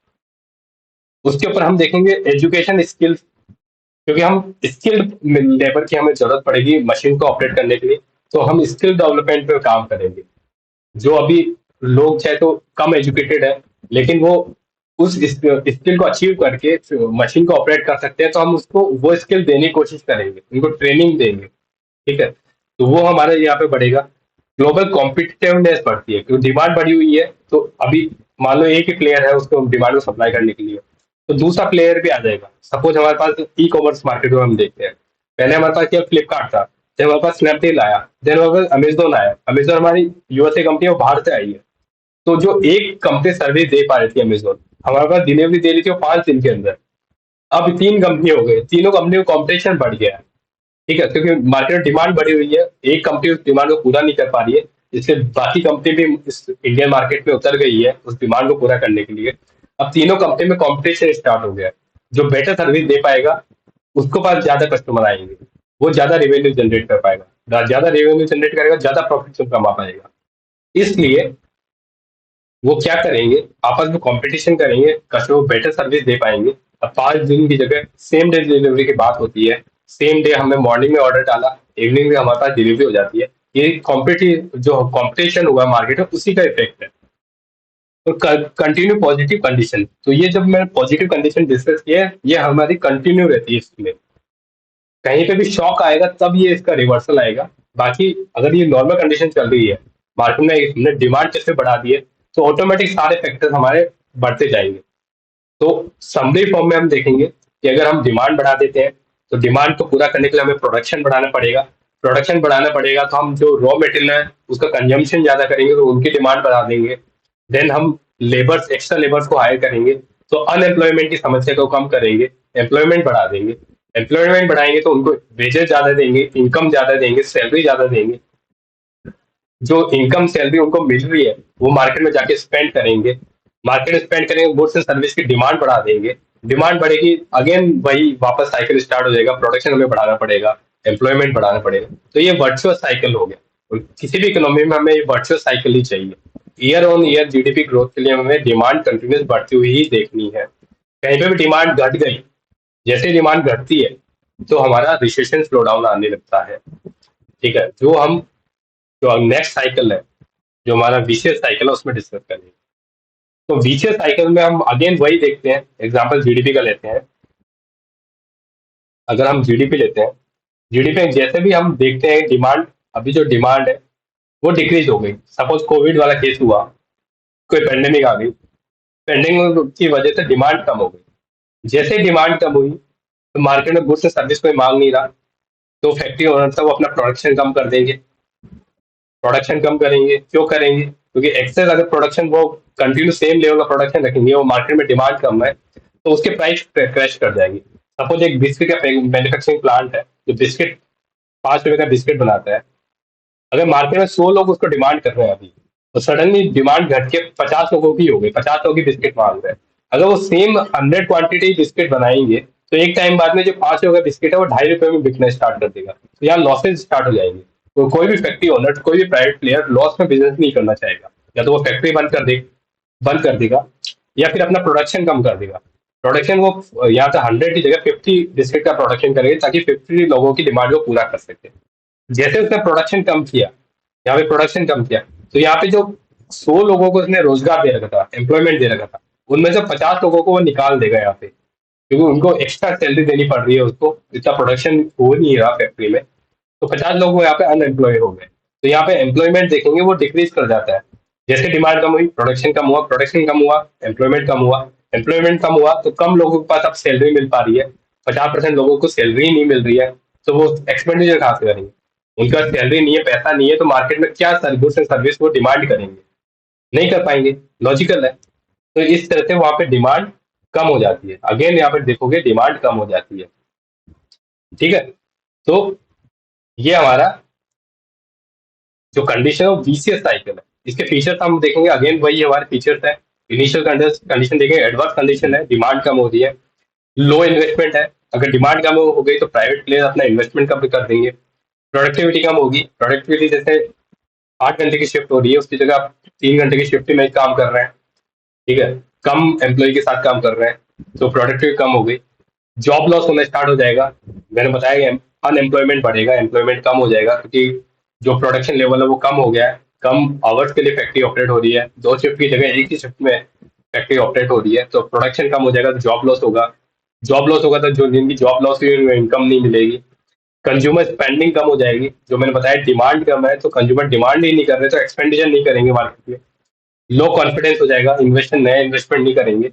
उसके ऊपर हम देखेंगे एजुकेशन स्किल्स, क्योंकि हम स्किल्ड लेबर की हमें जरूरत पड़ेगी मशीन को ऑपरेट करने के लिए, तो हम स्किल डेवलपमेंट पे काम करेंगे। जो अभी लोग चाहे तो कम एजुकेटेड है, लेकिन वो उस स्किल को अचीव करके मशीन को ऑपरेट कर सकते हैं, तो हम उसको वो स्किल देने की कोशिश करेंगे, उनको ट्रेनिंग देंगे। ठीक है, तो वो हमारे यहाँ पे बढ़ेगा। ग्लोबल कॉम्पिटिटिवनेस बढ़ती है क्योंकि डिमांड बढ़ी हुई है। तो अभी मान लो एक ही प्लेयर है, उसको डिमांड को सप्लाई करने के लिए, तो दूसरा प्लेयर भी आ जाएगा। सपोज हमारे पास ई कॉमर्स मार्केट में हम देखते हैं, पहले हमारे पास क्या फ्लिपकार्ट था, फिर हमारे पास स्नैपडील आया, देन हमारे पास अमेजोन आया। अमेजोन हमारी यूएसए कंपनी है, वो बाहर से आई है। तो जो एक कंपनी सर्विस दे पा रही थी अमेजोन, हमारे पास डिलीवरी दे रही थी वो 5 दिन के अंदर। अब 3 कंपनी हो गई, तीनों कंपनी में कॉम्पिटिशन बढ़ गया है। ठीक है, क्योंकि मार्केट में डिमांड बढ़ी हुई है, एक कंपनी उस डिमांड को पूरा नहीं कर पा रही है, इसलिए बाकी कंपनी भी इस इंडियन मार्केट में उतर गई है उस डिमांड को पूरा करने के लिए। अब तीनों कंपनी में कंपटीशन स्टार्ट हो गया है। जो बेटर सर्विस दे पाएगा उसको पास ज्यादा कस्टमर आएंगे, वो ज्यादा रेवेन्यू जनरेट कर पाएगा, ज्यादा रेवेन्यू जनरेट करेगा, ज्यादा प्रॉफिट कमा पाएगा। इसलिए वो क्या करेंगे, आपस में कंपटीशन करेंगे, कस्टमर को बेटर सर्विस दे पाएंगे। अब 5 दिन की जगह सेम डे डिलीवरी की बात होती है, सेम डे हमने मॉर्निंग में ऑर्डर डाला, इवनिंग में हमारे पास डिलीवरी हो जाती है। ये जो कंपटीशन हुआ मार्केट में उसी का इफेक्ट है। तो कंटिन्यू पॉजिटिव कंडीशन, तो ये जब मैंने पॉजिटिव कंडीशन डिस्कस किया है, ये हमारी कंटिन्यू रहती है इसमें। कहीं पे भी शॉक आएगा तब ये इसका रिवर्सल आएगा। बाकी अगर ये नॉर्मल कंडीशन चल रही है, मार्केट में हमने डिमांड कैसे बढ़ा दी है, तो ऑटोमेटिक सारे फैक्टर्स हमारे बढ़ते जाएंगे। तो समरी फॉर्म में हम देखेंगे कि अगर हम डिमांड बढ़ा देते हैं, तो डिमांड को पूरा करने के लिए हमें प्रोडक्शन बढ़ाना पड़ेगा। प्रोडक्शन बढ़ाना पड़ेगा तो हम जो रॉ मटेरियल है उसका कंजम्पशन ज्यादा करेंगे, तो उनकी डिमांड बढ़ा देंगे। देन हम लेबर्स, एक्स्ट्रा लेबर्स को हायर करेंगे, तो अनएम्प्लॉयमेंट की समस्या को कम करेंगे, एम्प्लॉयमेंट बढ़ा देंगे। एम्प्लॉयमेंट बढ़ाएंगे तो उनको वेजेस ज्यादा देंगे, इनकम ज्यादा देंगे, सैलरी ज्यादा देंगे। जो इनकम सैलरी उनको मिल रही है वो मार्केट में जाके स्पेंड करेंगे, मार्केट में स्पेंड करेंगे, गुड्स एंड सर्विस की डिमांड बढ़ा देंगे। डिमांड बढ़ेगी, अगेन वही वापस साइकिल स्टार्ट हो जाएगा, प्रोडक्शन हमें बढ़ाना पड़ेगा, एम्प्लॉयमेंट बढ़ाना पड़ेगा। तो ये वर्चुअस साइकिल हो गया। और किसी भी इकोनॉमी में हमें ये वर्चुअस साइकिल ही चाहिए। Year on year GDP growth के लिए हमें डिमांड कंटिन्यूस बढ़ती हुई ही देखनी है। कहीं पे भी डिमांड घट गई, जैसे डिमांड घटती है तो हमारा रिसेशन स्लो डाउन आने लगता है। ठीक है, जो नेक्स्ट साइकिल है, जो हमारा विशियस साइकिल है, उसमें डिस्कस करेंगे। तो विशियस साइकिल में हम अगेन वही देखते हैं, एग्जांपल जीडीपी का लेते हैं। अगर हम जीडीपी लेते हैं, जीडीपी में जैसे भी हम देखते हैं डिमांड, अभी जो डिमांड है वो डिक्रीज हो गई। सपोज कोविड वाला केस हुआ, कोई पेंडेमिक आ गई, पेंडेमिक की वजह से डिमांड कम हो गई। जैसे डिमांड कम हुई तो मार्केट में गुड्स सर्विस कोई मांग नहीं रहा, तो फैक्ट्री ओनर था वो अपना प्रोडक्शन कम कर देंगे। प्रोडक्शन कम करेंगे, क्यों करेंगे, क्योंकि एक्सेस अगर प्रोडक्शन वो कंटिन्यू सेम लेवल का प्रोडक्शन रखेंगे, वो मार्केट में डिमांड कम है तो उसके प्राइस क्रैश कर जाएगी। सपोज एक बिस्किट का मैन्युफैक्चरिंग प्लांट है जो बिस्किट 5 रुपए का बिस्किट बनाता है। अगर मार्केट में 100 लोग उसको डिमांड कर रहे हैं अभी, तो सडनली डिमांड घट के 50 लोगों की हो गई, 50 लोग ही बिस्किट मांग रहे हैं। अगर वो सेम 100 क्वांटिटी बिस्किट बनाएंगे तो एक टाइम बाद में जो 5 रुपए का बिस्किट है वो 2.5 रुपए में बिकना स्टार्ट कर देगा, तो यहाँ लॉसेज स्टार्ट हो जाएंगे। तो कोई भी फैक्ट्री ओनर, कोई भी प्राइवेट प्लेयर लॉस में बिजनेस नहीं करना चाहेगा। या तो वो फैक्ट्री बंद कर देगा, या फिर अपना प्रोडक्शन कम कर देगा। प्रोडक्शन वो यहाँ से 100 की जगह 50 बिस्किट का प्रोडक्शन करेगा, ताकि 50 लोगों की डिमांड को पूरा कर सके। जैसे उसने प्रोडक्शन कम किया, यहाँ पे प्रोडक्शन कम किया, तो यहाँ पे जो 100 लोगों को उसने रोजगार दे रखा था, एम्प्लॉयमेंट दे रखा था, उनमें से 50 लोगों को वो निकाल देगा यहाँ पे, क्योंकि उनको एक्स्ट्रा सैलरी देनी पड़ रही है, उसको इतना प्रोडक्शन हो नहीं रहा फैक्ट्री में। तो 50 लोग यहाँ पे अनएम्प्लॉय हो गए। तो यहाँ पे एम्प्लॉयमेंट देखेंगे वो डिक्रीज कर जाता है। जैसे डिमांड कम हुई, प्रोडक्शन कम हुआ, प्रोडक्शन कम हुआ, एम्प्लॉयमेंट कम हुआ, एम्प्लॉयमेंट कम हुआ, तो कम लोगों के पास अब सैलरी मिल पा रही है। 50% लोगों को सैलरी नहीं मिल रही है, तो वो एक्सपेंडिचर कहाँ से करेंगे। उनका सैलरी नहीं है, पैसा नहीं है, तो मार्केट में क्या गुड्स एंड सर्विस वो डिमांड करेंगे, नहीं कर पाएंगे। लॉजिकल है। तो इस तरह से वहां पे डिमांड कम हो जाती है। अगेन यहाँ पे देखोगे डिमांड कम हो जाती है। ठीक है, तो ये हमारा जो कंडीशन है वो वीसीएस साइकिल है। इसके फीचर्स हम देखेंगे, अगेन वही हमारे फीचर्स है। इनिशियल कंडीशन देखेंगे, एडवर्स कंडीशन है, डिमांड कम हो रही है, लो इन्वेस्टमेंट है। अगर डिमांड कम हो गई तो प्राइवेट प्लेयर अपना इन्वेस्टमेंट कम कर देंगे। प्रोडक्टिविटी कम होगी, प्रोडक्टिविटी जैसे 8 घंटे की शिफ्ट हो रही है उसकी जगह आप 3 घंटे की शिफ्ट में काम कर रहे हैं। ठीक है, कम एम्प्लॉय के साथ काम कर रहे हैं, तो प्रोडक्टिविटी कम हो गई। जॉब लॉस होना स्टार्ट हो जाएगा। मैंने बताया कि अनएम्प्लॉयमेंट बढ़ेगा, एम्प्लॉयमेंट कम हो जाएगा, क्योंकि जो प्रोडक्शन लेवल है वो कम हो गया है। कम आवर्स के लिए फैक्ट्री ऑपरेट हो रही है, 2 शिफ्ट की जगह एक ही शिफ्ट में फैक्ट्री ऑपरेट हो रही है, तो प्रोडक्शन कम हो जाएगा, तो जॉब लॉस होगा। जॉब लॉस होगा तो जो जिनकी जॉब लॉस हुई उनको इनकम नहीं मिलेगी। कंज्यूमर स्पेंडिंग कम हो जाएगी, जो मैंने बताया डिमांड कम है तो कंज्यूमर डिमांड ही नहीं कर रहे, तो एक्सपेंडिचर नहीं करेंगे मार्केट में। लो कॉन्फिडेंस हो जाएगा, नया इन्वेस्टमेंट नहीं करेंगे।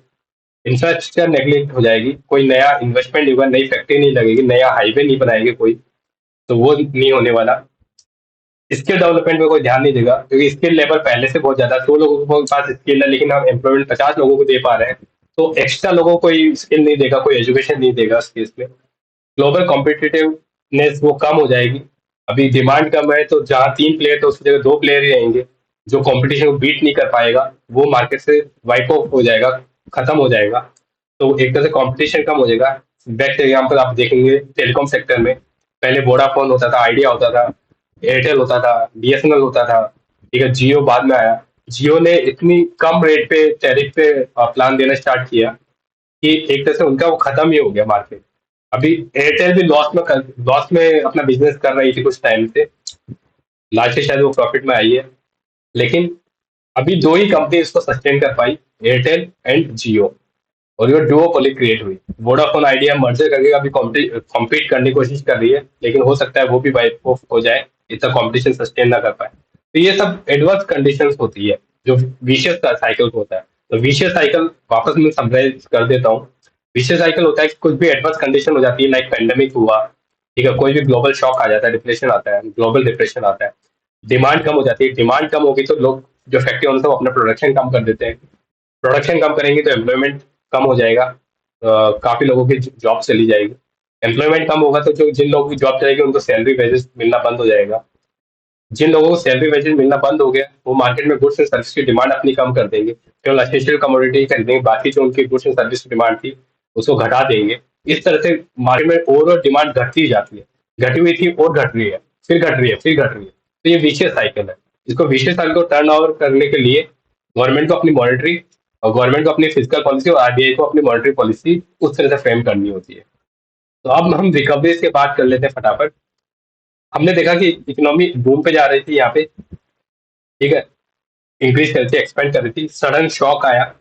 इंफ्रास्ट्रक्चर नेग्लेक्ट हो जाएगी, कोई नया इन्वेस्टमेंट नहीं होगा, नई फैक्ट्री नहीं लगेगी, नया हाईवे नहीं बनाएंगे कोई, तो वो नहीं होने वाला। स्किल डेवलपमेंट में कोई ध्यान नहीं देगा, क्योंकि स्किल लेवल पहले से बहुत ज्यादा, 100 लोगों के पास स्किल है लेकिन हम एम्प्लॉयमेंट 50 लोगों को दे पा रहे हैं, तो एक्स्ट्रा लोगों को कोई स्किल नहीं देगा, कोई एजुकेशन नहीं देगा उस केस में। ग्लोबल कॉम्पिटिटिवनेस वो कम हो जाएगी। अभी डिमांड कम है तो जहाँ 3 प्लेयर तो उसकी जगह 2 प्लेयर ही रहेंगे। जो कंपटीशन को बीट नहीं कर पाएगा वो मार्केट से वाइप ऑफ हो जाएगा, खत्म हो जाएगा। तो एक तरह से कंपटीशन कम हो जाएगा। बेस्ट एग्जाम्पल आप देखेंगे टेलीकॉम सेक्टर में, पहले वोडाफोन होता था, आइडिया होता था, एयरटेल होता था, बीएसएनएल होता था, ठीक है, जियो बाद में आया। जियो ने इतनी कम रेट पे टैरिफ पे प्लान देना स्टार्ट किया कि एक तरह से उनका वो खत्म ही हो गया मार्केट। अभी एयरटेल भी लॉस में अपना बिजनेस कर रही थी कुछ टाइम से, लास्ट शायद वो प्रॉफिट में आई है। लेकिन अभी 2 ही कंपनी इसको सस्टेन कर पाई, एयरटेल एंड जियो। और ये डुओपोली क्रिएट हुई। वोडाफोन आइडिया मर्जर करके अभी कॉम्पीट करने की कोशिश कर रही है, लेकिन हो सकता है वो भी वाइप ऑफ हो जाए, इतना कंपटीशन सस्टेन ना कर पाए। तो ये सब एडवर्स कंडीशंस होती है जो विशियस साइकिल होता है। तो विशियस साइकिल वापस मैं समराइज कर देता हूँ। विशियस साइकिल होता है कि कुछ भी एडवर्स कंडीशन हो जाती है, लाइक पेंडेमिक हुआ, ठीक है, कोई भी ग्लोबल शॉक आ जाता है, डिप्रेशन आता है, ग्लोबल डिप्रेशन आता है, डिमांड कम हो जाती है। डिमांड कम होगी तो लोग जो फैक्ट्री ओनर्स अपना प्रोडक्शन कम कर देते हैं। प्रोडक्शन कम करेंगे तो एम्प्लॉयमेंट कम हो जाएगा, काफी लोगों की जॉब चली जाएगी। एम्प्लॉयमेंट कम होगा तो जो जिन लोगों की जॉब चलेगी उनको सैलरी वेजेस मिलना बंद हो जाएगा। जिन लोगों को सैलरी वेजेस मिलना बंद हो गया वो मार्केट में गुड्स एंड सर्विस की डिमांड अपनी कम कर देंगे, केवल एसेंशियल कमोडिटी खरीदेंगे, बाकी जो उनकी गुड्स एंड सर्विस की डिमांड थी उसको घटा देंगे। इस तरह से मार्केट में ओवरऑल डिमांड घटती ही जाती है। घटी हुई थी और घट रही है, फिर घट रही है, फिर घट रही है। तो ये विशियस साइकिल है। इसको विशियस साइकिल को टर्न ओवर करने के लिए गवर्नमेंट को अपनी मॉनेटरी और गवर्नमेंट को अपनी फिजिकल पॉलिसी और आरबीआई को अपनी मॉनेटरी पॉलिसी उस तरह से फ्रेम करनी होती है। तो अब हम रिकवरीज की बात कर लेते हैं फटाफट। हमने देखा कि इकोनॉमी बूम पे जा रही थी यहाँ पे, ठीक है, इंक्रीज कर रही थी, एक्सपेंड कर रही थी, सडन शॉक आया,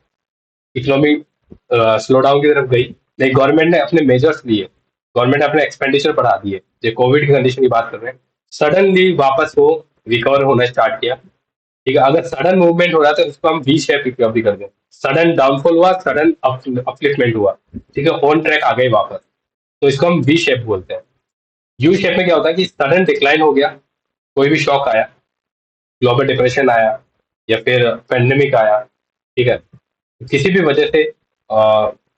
इकोनॉमी स्लो डाउन की तरफ गई। लेकिन गवर्नमेंट ने अपने मेजर्स लिए, गवर्नमेंट ने अपने एक्सपेंडिचर बढ़ा दिए, जो कोविड की कंडीशन की बात कर रहे हैं। सडनली वापस वो रिकवर होना स्टार्ट किया, ठीक है। अगर सडन मूवमेंट हो रहा है तो उसको हम वी शेप रिकवरी कर दें। सडन डाउनफॉल हुआ, सडन अपलिफ्टमेंट हुआ, ठीक है, ऑन ट्रैक आ गए वापस, तो इसको हम वी शेप बोलते हैं। यू शेप में क्या होता है कि सडन डिक्लाइन हो गया, कोई भी शॉक आया, ग्लोबल डिप्रेशन आया या फिर पेंडेमिक आया, ठीक है, किसी भी वजह से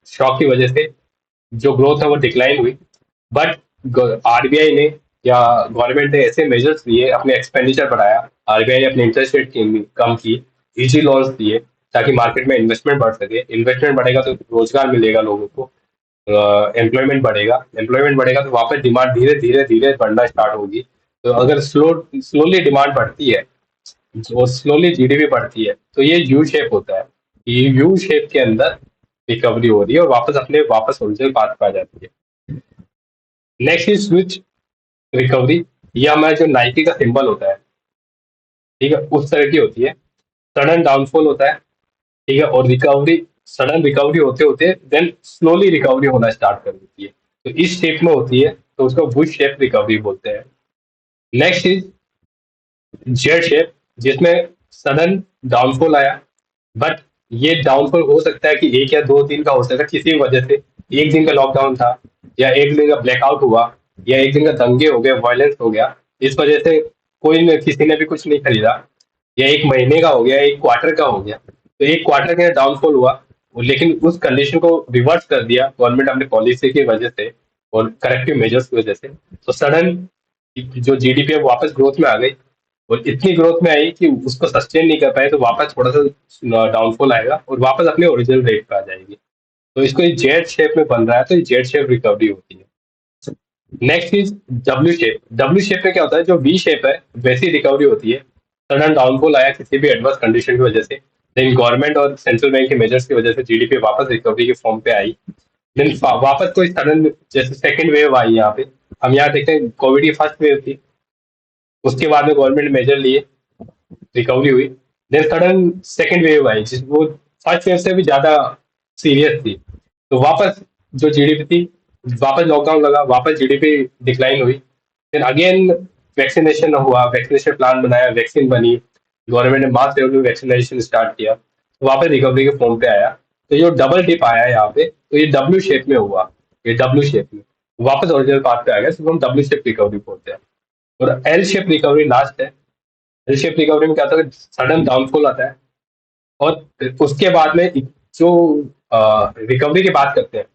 शॉक की वजह से जो ग्रोथ है वो डिक्लाइन हुई। बट आरबीआई ने या गवर्नमेंट ने ऐसे मेजर्स लिए, अपने एक्सपेंडिचर बढ़ाया, आरबीआई ने अपनी इंटरेस्ट रेट कम की, इजी लोन्स दिए ताकि मार्केट में इन्वेस्टमेंट बढ़ सके। इन्वेस्टमेंट बढ़ेगा तो रोजगार मिलेगा लोगों को, एम्प्लॉयमेंट बढ़ेगा, एम्प्लॉयमेंट बढ़ेगा तो वापस डिमांड धीरे धीरे धीरे बढ़ना स्टार्ट होगी। तो अगर स्लोली डिमांड बढ़ती है और स्लोली जीडीपी बढ़ती है तो ये यू शेप होता है। ये यू शेप के अंदर रिकवरी हो रही है और वापस ओरिजिनल पाथ पे आ जाती है। Next is switch recovery. ये हमारा जो नाइकी का सिंबल होता है, ठीक है, उस तरह की होती है। सडन डाउनफॉल होता है, ठीक है, और रिकवरी, सडन रिकवरी होते होते देन स्लोली रिकवरी होना स्टार्ट कर देती है। तो इस शेप में होती है, तो उसको बुश शेप रिकवरी बोलते हैं। नेक्स्ट इज जेड शेप, जिसमें सडन डाउनफॉल आया, बट ये डाउनफॉल हो सकता है कि 1 या 2 दिन का हो सकता है, किसी वजह से। एक दिन का लॉकडाउन था, या एक दिन का ब्लैकआउट हुआ, या एक दिन का दंगे हो गए, वायलेंस हो गया, इस वजह से किसी ने भी कुछ नहीं खरीदा, या एक महीने का हो गया, एक क्वार्टर का हो गया, तो एक क्वार्टर के डाउनफॉल हुआ। लेकिन उस कंडीशन को रिवर्स कर दिया गवर्नमेंट अपनी पॉलिसी की वजह से और करेक्टिव मेजर्स की वजह से। तो सडन जो जीडीपी है वापस ग्रोथ में आ गई, और इतनी ग्रोथ में आई कि उसको सस्टेन नहीं कर पाए, तो वापस थोड़ा सा डाउनफॉल आएगा और वापस अपने ओरिजिनल रेट पे आ जाएगी। तो इसको जेड शेप में बन रहा है, तो ये जेड शेप रिकवरी होती है। Next is W shape. W shape में क्या होता है, जो वी शेप है वैसी रिकवरी होती है। सडन डाउनफॉल आया किसी भी एडवर्स कंडीशन की वजह से, लेकिन गवर्नमेंट और सेंट्रल बैंक के मेजर्स की वजह से जीडीपी वापस रिकवरी के फॉर्म पे आई। देन वापस कोई सडन, जैसे सेकंड वेव आई यहाँ पे, हम यहाँ देखते हैं कोविड की फर्स्ट वेव थी, उसके बाद में गवर्नमेंट मेजर लिए, रिकवरी हुई। देन सडन सेकंड वेव आई जिस वो फर्स्ट वेव से भी ज्यादा सीरियस थी, तो वापस जो जीडीपी थी, वापस लॉकडाउन लगा, वापस जीडीपी डिक्लाइन हुई। फिर अगेन वैक्सीनेशन हुआ, वैक्सीनेशन प्लान बनाया, वैक्सीन बनी, गवर्नमेंट ने मास लेवल पे वैक्सीनेशन स्टार्ट किया, तो वापस रिकवरी के फॉर्म पे आया। तो जो डबल डिप आया है यहाँ पे, तो ये डब्ल्यू शेप में हुआ, ये डब्ल्यू शेप में वापस ओरिजिनल पाथ पे आ गया, इसको हम डब्ल्यू शेप रिकवरी बोलते हैं। और एल शेप रिकवरी लास्ट है। एल शेप रिकवरी में क्या होता है, सडन डाउनफॉल आता है और उसके बाद में जो रिकवरी की बात करते हैं,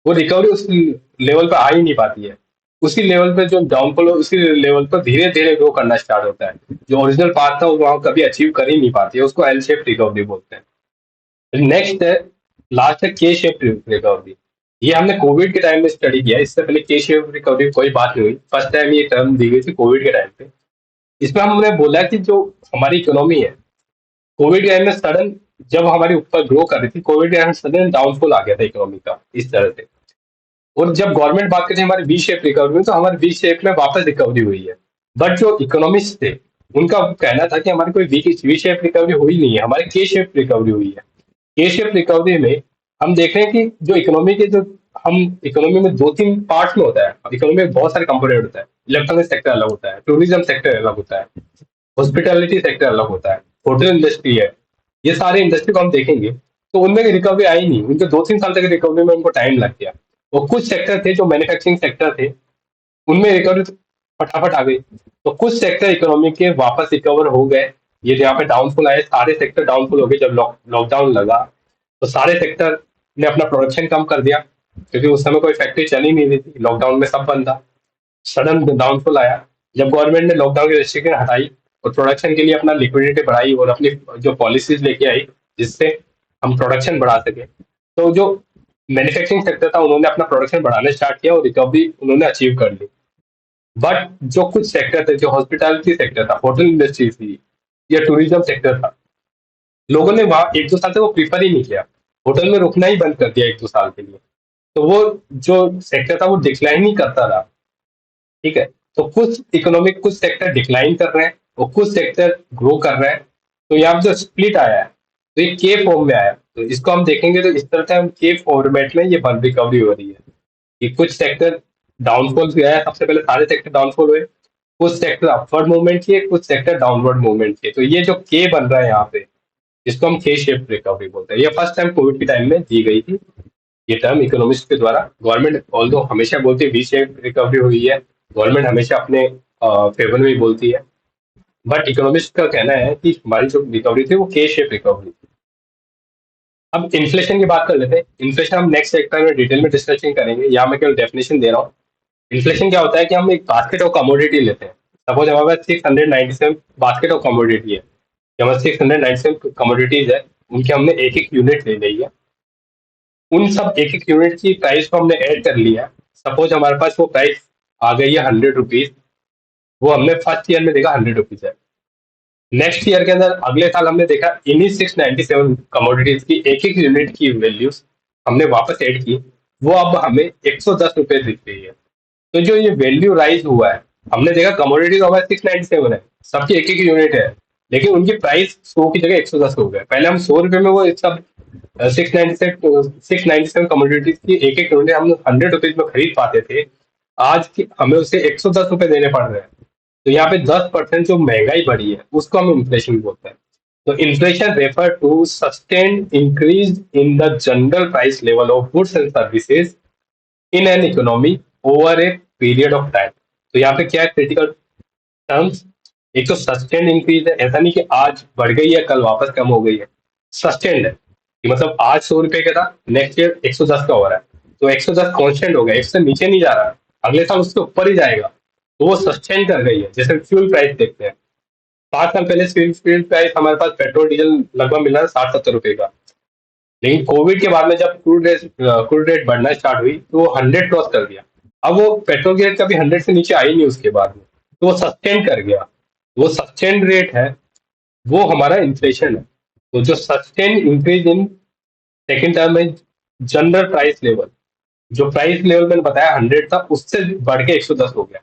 वो रिकवरी उस लेवल पर आ ही नहीं पाती है। उसी लेवल पे जो डाउनफॉल है उसी लेवल पर धीरे धीरे ग्रो करना स्टार्ट होता है। जो ओरिजिनल पाथ था वो वहां कभी अचीव कर ही नहीं पाती है, उसको एल शेप रिकवरी बोलते हैं। नेक्स्ट है, लास्ट है के शेप रिकवरी। ये हमने कोविड के टाइम में स्टडी किया, इससे पहले के शेप रिकवरी कोई बात नहीं हुई, फर्स्ट टाइम ये टर्म दी गई थी कोविड के टाइम पे। इसमें हमने बोला कि जो हमारी इकोनॉमी है, कोविड के टाइम में सडन, जब हमारी ऊपर ग्रो कर रही थी, कोविड के टाइम में सडन डाउनफॉल आ गया था इकोनॉमी का इस तरह से। और जब गवर्नमेंट बात करती है हमारी वी शेप रिकवरी में, तो हमारी वी शेप में वापस रिकवरी हुई है। बट जो इकोनॉमिस्ट थे, उनका कहना था कि हमारी कोई वी शेप रिकवरी हुई नहीं है, हमारी के शेप रिकवरी हुई है। के शेप रिकवरी में हम देख रहे हैं कि जो इकोनॉमी के जो हम इकोनॉमी में दो तीन पार्ट्स में होता है, इकोनॉमी में बहुत सारे कंपोनेंट होता है। इलेक्ट्रॉनिक सेक्टर अलग होता है, टूरिज्म सेक्टर अलग होता है, हॉस्पिटैलिटी सेक्टर अलग होता है, होटल इंडस्ट्री है। ये सारे इंडस्ट्री को हम देखेंगे तो उनमें रिकवरी आई नहीं, उनके 2-3 साल तक रिकवरी में उनको टाइम लग गया। और कुछ सेक्टर थे जो मैन्युफैक्चरिंग सेक्टर थे, उनमें रिकवरी फटाफट आ गई। तो कुछ सेक्टर इकोनॉमी के वापस रिकवर हो गए। ये यहाँ पे डाउनफॉल आए, सारे सेक्टर डाउनफॉल हो गए जब लॉकडाउन लगा। तो सारे सेक्टर ने अपना प्रोडक्शन कम कर दिया, क्योंकि उस समय कोई फैक्ट्री चल ही नहीं रही थी, लॉकडाउन में सब बंद था। सडन डाउनफॉल आया जब गवर्नमेंट ने लॉकडाउन की रेस्ट्रिक्शन हटाई और प्रोडक्शन के लिए अपना लिक्विडिटी बढ़ाई और अपनी जो पॉलिसीज लेके आई, जिससे हम प्रोडक्शन बढ़ा सके। तो जो मैन्युफैक्चरिंग सेक्टर था, उन्होंने अपना प्रोडक्शन बढ़ाना स्टार्ट किया और रिकवरी उन्होंने अचीव कर ली। बट जो कुछ सेक्टर थे, जो हॉस्पिटैलिटी सेक्टर था, होटल इंडस्ट्री थी या टूरिज्म सेक्टर था, लोगों ने वहां 1-2 साल से वो प्रीफर ही नहीं किया, होटल में रुकना ही बंद कर दिया 1-2 साल के लिए। तो वो जो सेक्टर था वो डिक्लाइन ही करता रहा। ठीक है, तो कुछ इकोनॉमिक कुछ सेक्टर डिक्लाइन कर रहे हैं और कुछ सेक्टर ग्रो कर रहे हैं। तो यहाँ पे जो स्प्लिट आया है, तो ये के फॉर्म में आया, तो इसको हम देखेंगे तो इस तरह से हम के फॉर्मेट में ये बन रिकवरी हो रही है कि कुछ सेक्टर डाउनफॉल गया है, सबसे पहले सारे सेक्टर डाउनफॉल हुए, कुछ सेक्टर अपवर्ड मूवमेंट किए, कुछ सेक्टर डाउनवर्ड मूवमेंट किए। तो ये जो के बन रहा है यहाँ पे, इसको हम के शेप रिकवरी बोलते हैं। ये फर्स्ट टाइम कोविड के टाइम में दी गई थी ये टर्म इकोनॉमिस्ट के द्वारा। गवर्नमेंट ऑल्दो हमेशा बोलती है वी शेप रिकवरी हुई है, गवर्नमेंट हमेशा अपने फेवर में ही बोलती है, बट इकोनॉमिस्ट का कहना है कि हमारी जो रिकवरी थी वो के शेप रिकवरी। अब इन्फ्लेशन की बात कर लेते हैं। इन्फ्लेशन हम नेक्स्ट सेक्टर में डिटेल में डिस्कशन करेंगे, यहाँ मैं केवल डेफिनेशन दे रहा हूँ। इन्फ्लेशन क्या होता है कि हम एक बास्केट ऑफ कमोडिटी लेते हैं। सपोज हमारे पास 697 बास्केट ऑफ कमोडिटी है, हमारे 697 कमोडिटीज है, उनके हमने एक एक यूनिट ले ली है। उन सब एक एक यूनिट की प्राइस को हमने ऐड कर लिया। सपोज हमारे पास वो प्राइस आ गई है 100 रुपीज, वो हमने फर्स्ट ईयर में देखा 100 रुपीज है। नेक्स्ट ईयर के अंदर अगले साल हमने देखा इन्हीं 697 कमोडिटीज की एक एक यूनिट की वैल्यूज हमने वापस ऐड की, वो अब हमें 110 रुपये दिख रही है। तो जो ये वैल्यू राइज हुआ है, हमने देखा कमोडिटी तो हमारे 697 है, सबकी एक एक यूनिट है, लेकिन उनकी प्राइस 100 की जगह 110 हो गए। पहले हम 100 रुपये में वो सब 697 कमोडिटीज की एक एक यूनिट हम 100 रुपीज में खरीद पाते थे, आज की हमें उसे 110 रुपये देने पड़ रहे हैं। तो यहाँ पे 10% जो महंगाई बढ़ी है उसको हम इन्फ्लेशन बोलते हैं। तो inflation refer to sustained increase in the general price level of goods and services in an economy over a period of time. तो यहाँ पे क्या है क्रिटिकल टर्म्स, एक तो सस्टेन्ड इंक्रीज है, ऐसा नहीं कि आज बढ़ गई है कल वापस कम हो गई है, सस्टेन्ड है कि मतलब आज 100 रुपए का था, नेक्स्ट ईयर 110 का हो रहा है। तो 110 कॉन्स्टेंट हो गया, इससे नीचे नहीं जा रहा, अगले साल उसके ऊपर ही जाएगा। तो वो सस्टेन कर गई है। जैसे फ्यूल प्राइस देखते हैं, 5 साल पहले फ्यूल प्राइस हमारे पास पेट्रोल डीजल लगभग मिल रहा है 60-70 रुपए का, लेकिन कोविड के बाद में जब क्रूड रेट बढ़ना स्टार्ट हुई तो वो 100 क्रॉस कर गया। अब वो पेट्रोल की रेट कभी 100 से नीचे आई नहीं उसके बाद में, तो वो सस्टेन कर गया। वो सस्टेन रेट है, वो हमारा इन्फ्लेशन है। तो जो sustain increase in second term में जनरल प्राइस लेवल, जो प्राइस लेवल मैंने बताया 100 था, उससे बढ़ के 110 हो गया।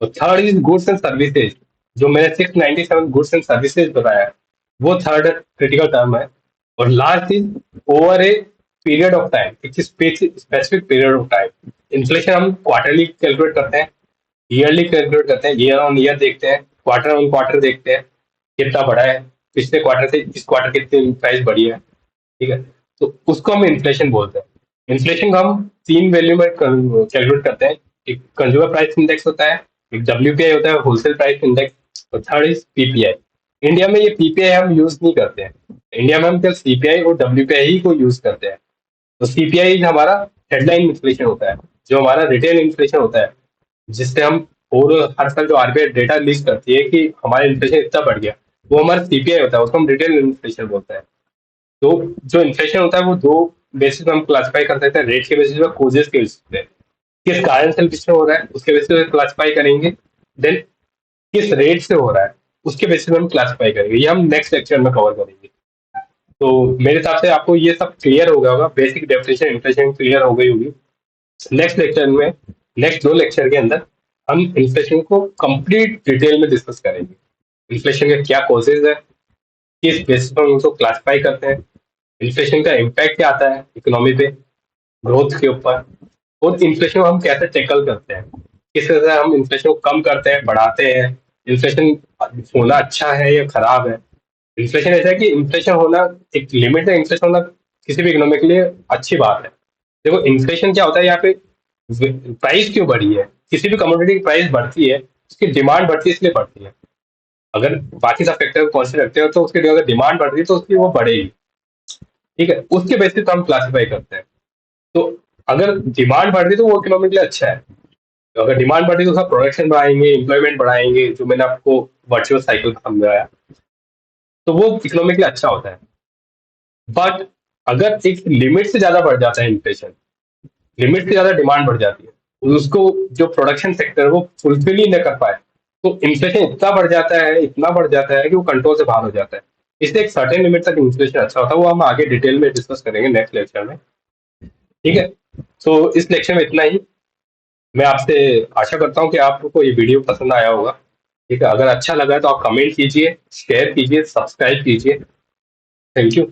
तो third is goods and services, जो मैंने 697 गुड्स एंड सर्विसेज बताया, वो थर्ड क्रिटिकल टर्म है। और last is over a period of time, एक specific period of time. Inflation हम क्वार्टरली कैलकुलेट करते हैं, ईयरली कैलकुलेट करते हैं, ईयर ऑन ईयर देखते हैं, क्वार्टर ऑन क्वार्टर देखते हैं कितना बढ़ा है, पिछले क्वार्टर से इस क्वार्टर कितनी प्राइस बढ़ी है। ठीक है, तो उसको हम इन्फ्लेशन बोलते हैं। इन्फ्लेशन को हम 3 वैल्यू में कैलकुलेट करते हैं। एक कंज्यूमर प्राइस इंडेक्स होता है, एक डब्ल्यूपीआई होता है, होलसेल प्राइस इंडेक्स, और थर्ड इज पीपीआई। इंडिया में ये पीपीआई हम यूज नहीं करते हैं, इंडिया में हम केवल सीपीआई और डब्ल्यूपीआई ही को यूज करते हैं। तो सीपीआई हमारा हेडलाइन इन्फ्लेशन होता है, जो हमारा रिटेल इन्फ्लेशन होता है, जिससे हम और हर साल जो आरबीआई डेटा रिलीज करती है कि हमारा इन्फ्लेशन इतना बढ़ गया, वो हमारा सीपीआई होता है, उसको हम रिटेल इन्फ्लेशन बोलते हैं। तो जो इन्फ्लेशन होता है वो दो बेसिस में हम क्लासिफाई कर सकते हैं, रेट के बेसिस पे, कोजेस के बेसिस पे। किस कारण से इन्फ्लेशन हो रहा है उसके बेसिस पे क्लासिफाई करेंगे। देन किस रेट से हो रहा है उसके बेसिस पे हम क्लासिफाई करेंगे, ये हम नेक्स्ट लेक्चर में कवर करेंगे। तो मेरे हिसाब से आपको ये सब क्लियर हो गया होगा, बेसिक डेफिनेशन इन्फ्लेशन क्लियर हो गई होगी। नेक्स्ट लेक्चर में, नेक्स्ट 2 लेक्चर के अंदर हम इन्फ्लेशन को कंप्लीट डिटेल में डिस्कस करेंगे। इन्फ्लेशन के क्या कॉजेज है, किस बेसिस पर हम उसको क्लासिफाई करते हैं, इन्फ्लेशन का इम्पैक्ट क्या आता है इकोनॉमी पे, ग्रोथ के ऊपर, और इन्फ्लेशन को हम कैसे टैकल करते हैं, किस तरह से हम इन्फ्लेशन को कम करते हैं, बढ़ाते हैं। इन्फ्लेशन होना अच्छा है या खराब है। इन्फ्लेशन ऐसा है कि इन्फ्लेशन होना, एक लिमिट है, इन्फ्लेशन होना किसी भी इकोनॉमी के लिए अच्छी बात है। देखो इन्फ्लेशन क्या होता है, यहाँ पे प्राइस क्यों बढ़ी है, किसी भी कमोडिटी की प्राइस बढ़ती है, उसकी डिमांड बढ़ती है, इसलिए बढ़ती है। अगर बाकी सब फैक्टर को कॉन्सिडर रखते हो तो उसकी अगर डिमांड बढ़ रही है तो उसकी वो बढ़ेगी। ठीक है, उसके बेसिस पे हम क्लासिफाई करते हैं। तो अगर डिमांड बढ़ रही है तो वो इकोनॉमी के लिए अच्छा है। तो अगर डिमांड बढ़ रही है तो सब प्रोडक्शन बढ़ाएंगे, एम्प्लॉयमेंट बढ़ाएंगे, जो मैंने आपको वर्चुअल साइकिल समझाया, तो वो इकोनॉमी के लिए अच्छा होता है। बट अगर एक लिमिट से ज्यादा बढ़ जाता है इन्फ्लेशन, लिमिट से ज्यादा डिमांड बढ़ जाती है, उसको जो प्रोडक्शन सेक्टर है वो फुलफिल ही न कर पाए, तो इन्फ्लेशन इतना बढ़ जाता है, इतना बढ़ जाता है कि वो कंट्रोल से बाहर हो जाता है। इसलिए एक सर्टेन लिमिट तक इन्फ्लेशन अच्छा होता है, वो हम आगे डिटेल में डिस्कस करेंगे नेक्स्ट लेक्चर में। ठीक है, तो इस लेक्चर में इतना ही। मैं आपसे आशा करता हूँ कि आपको ये वीडियो पसंद आया होगा। ठीक है, अगर अच्छा लगा तो आप कमेंट कीजिए, शेयर कीजिए, सब्सक्राइब कीजिए। Thank you.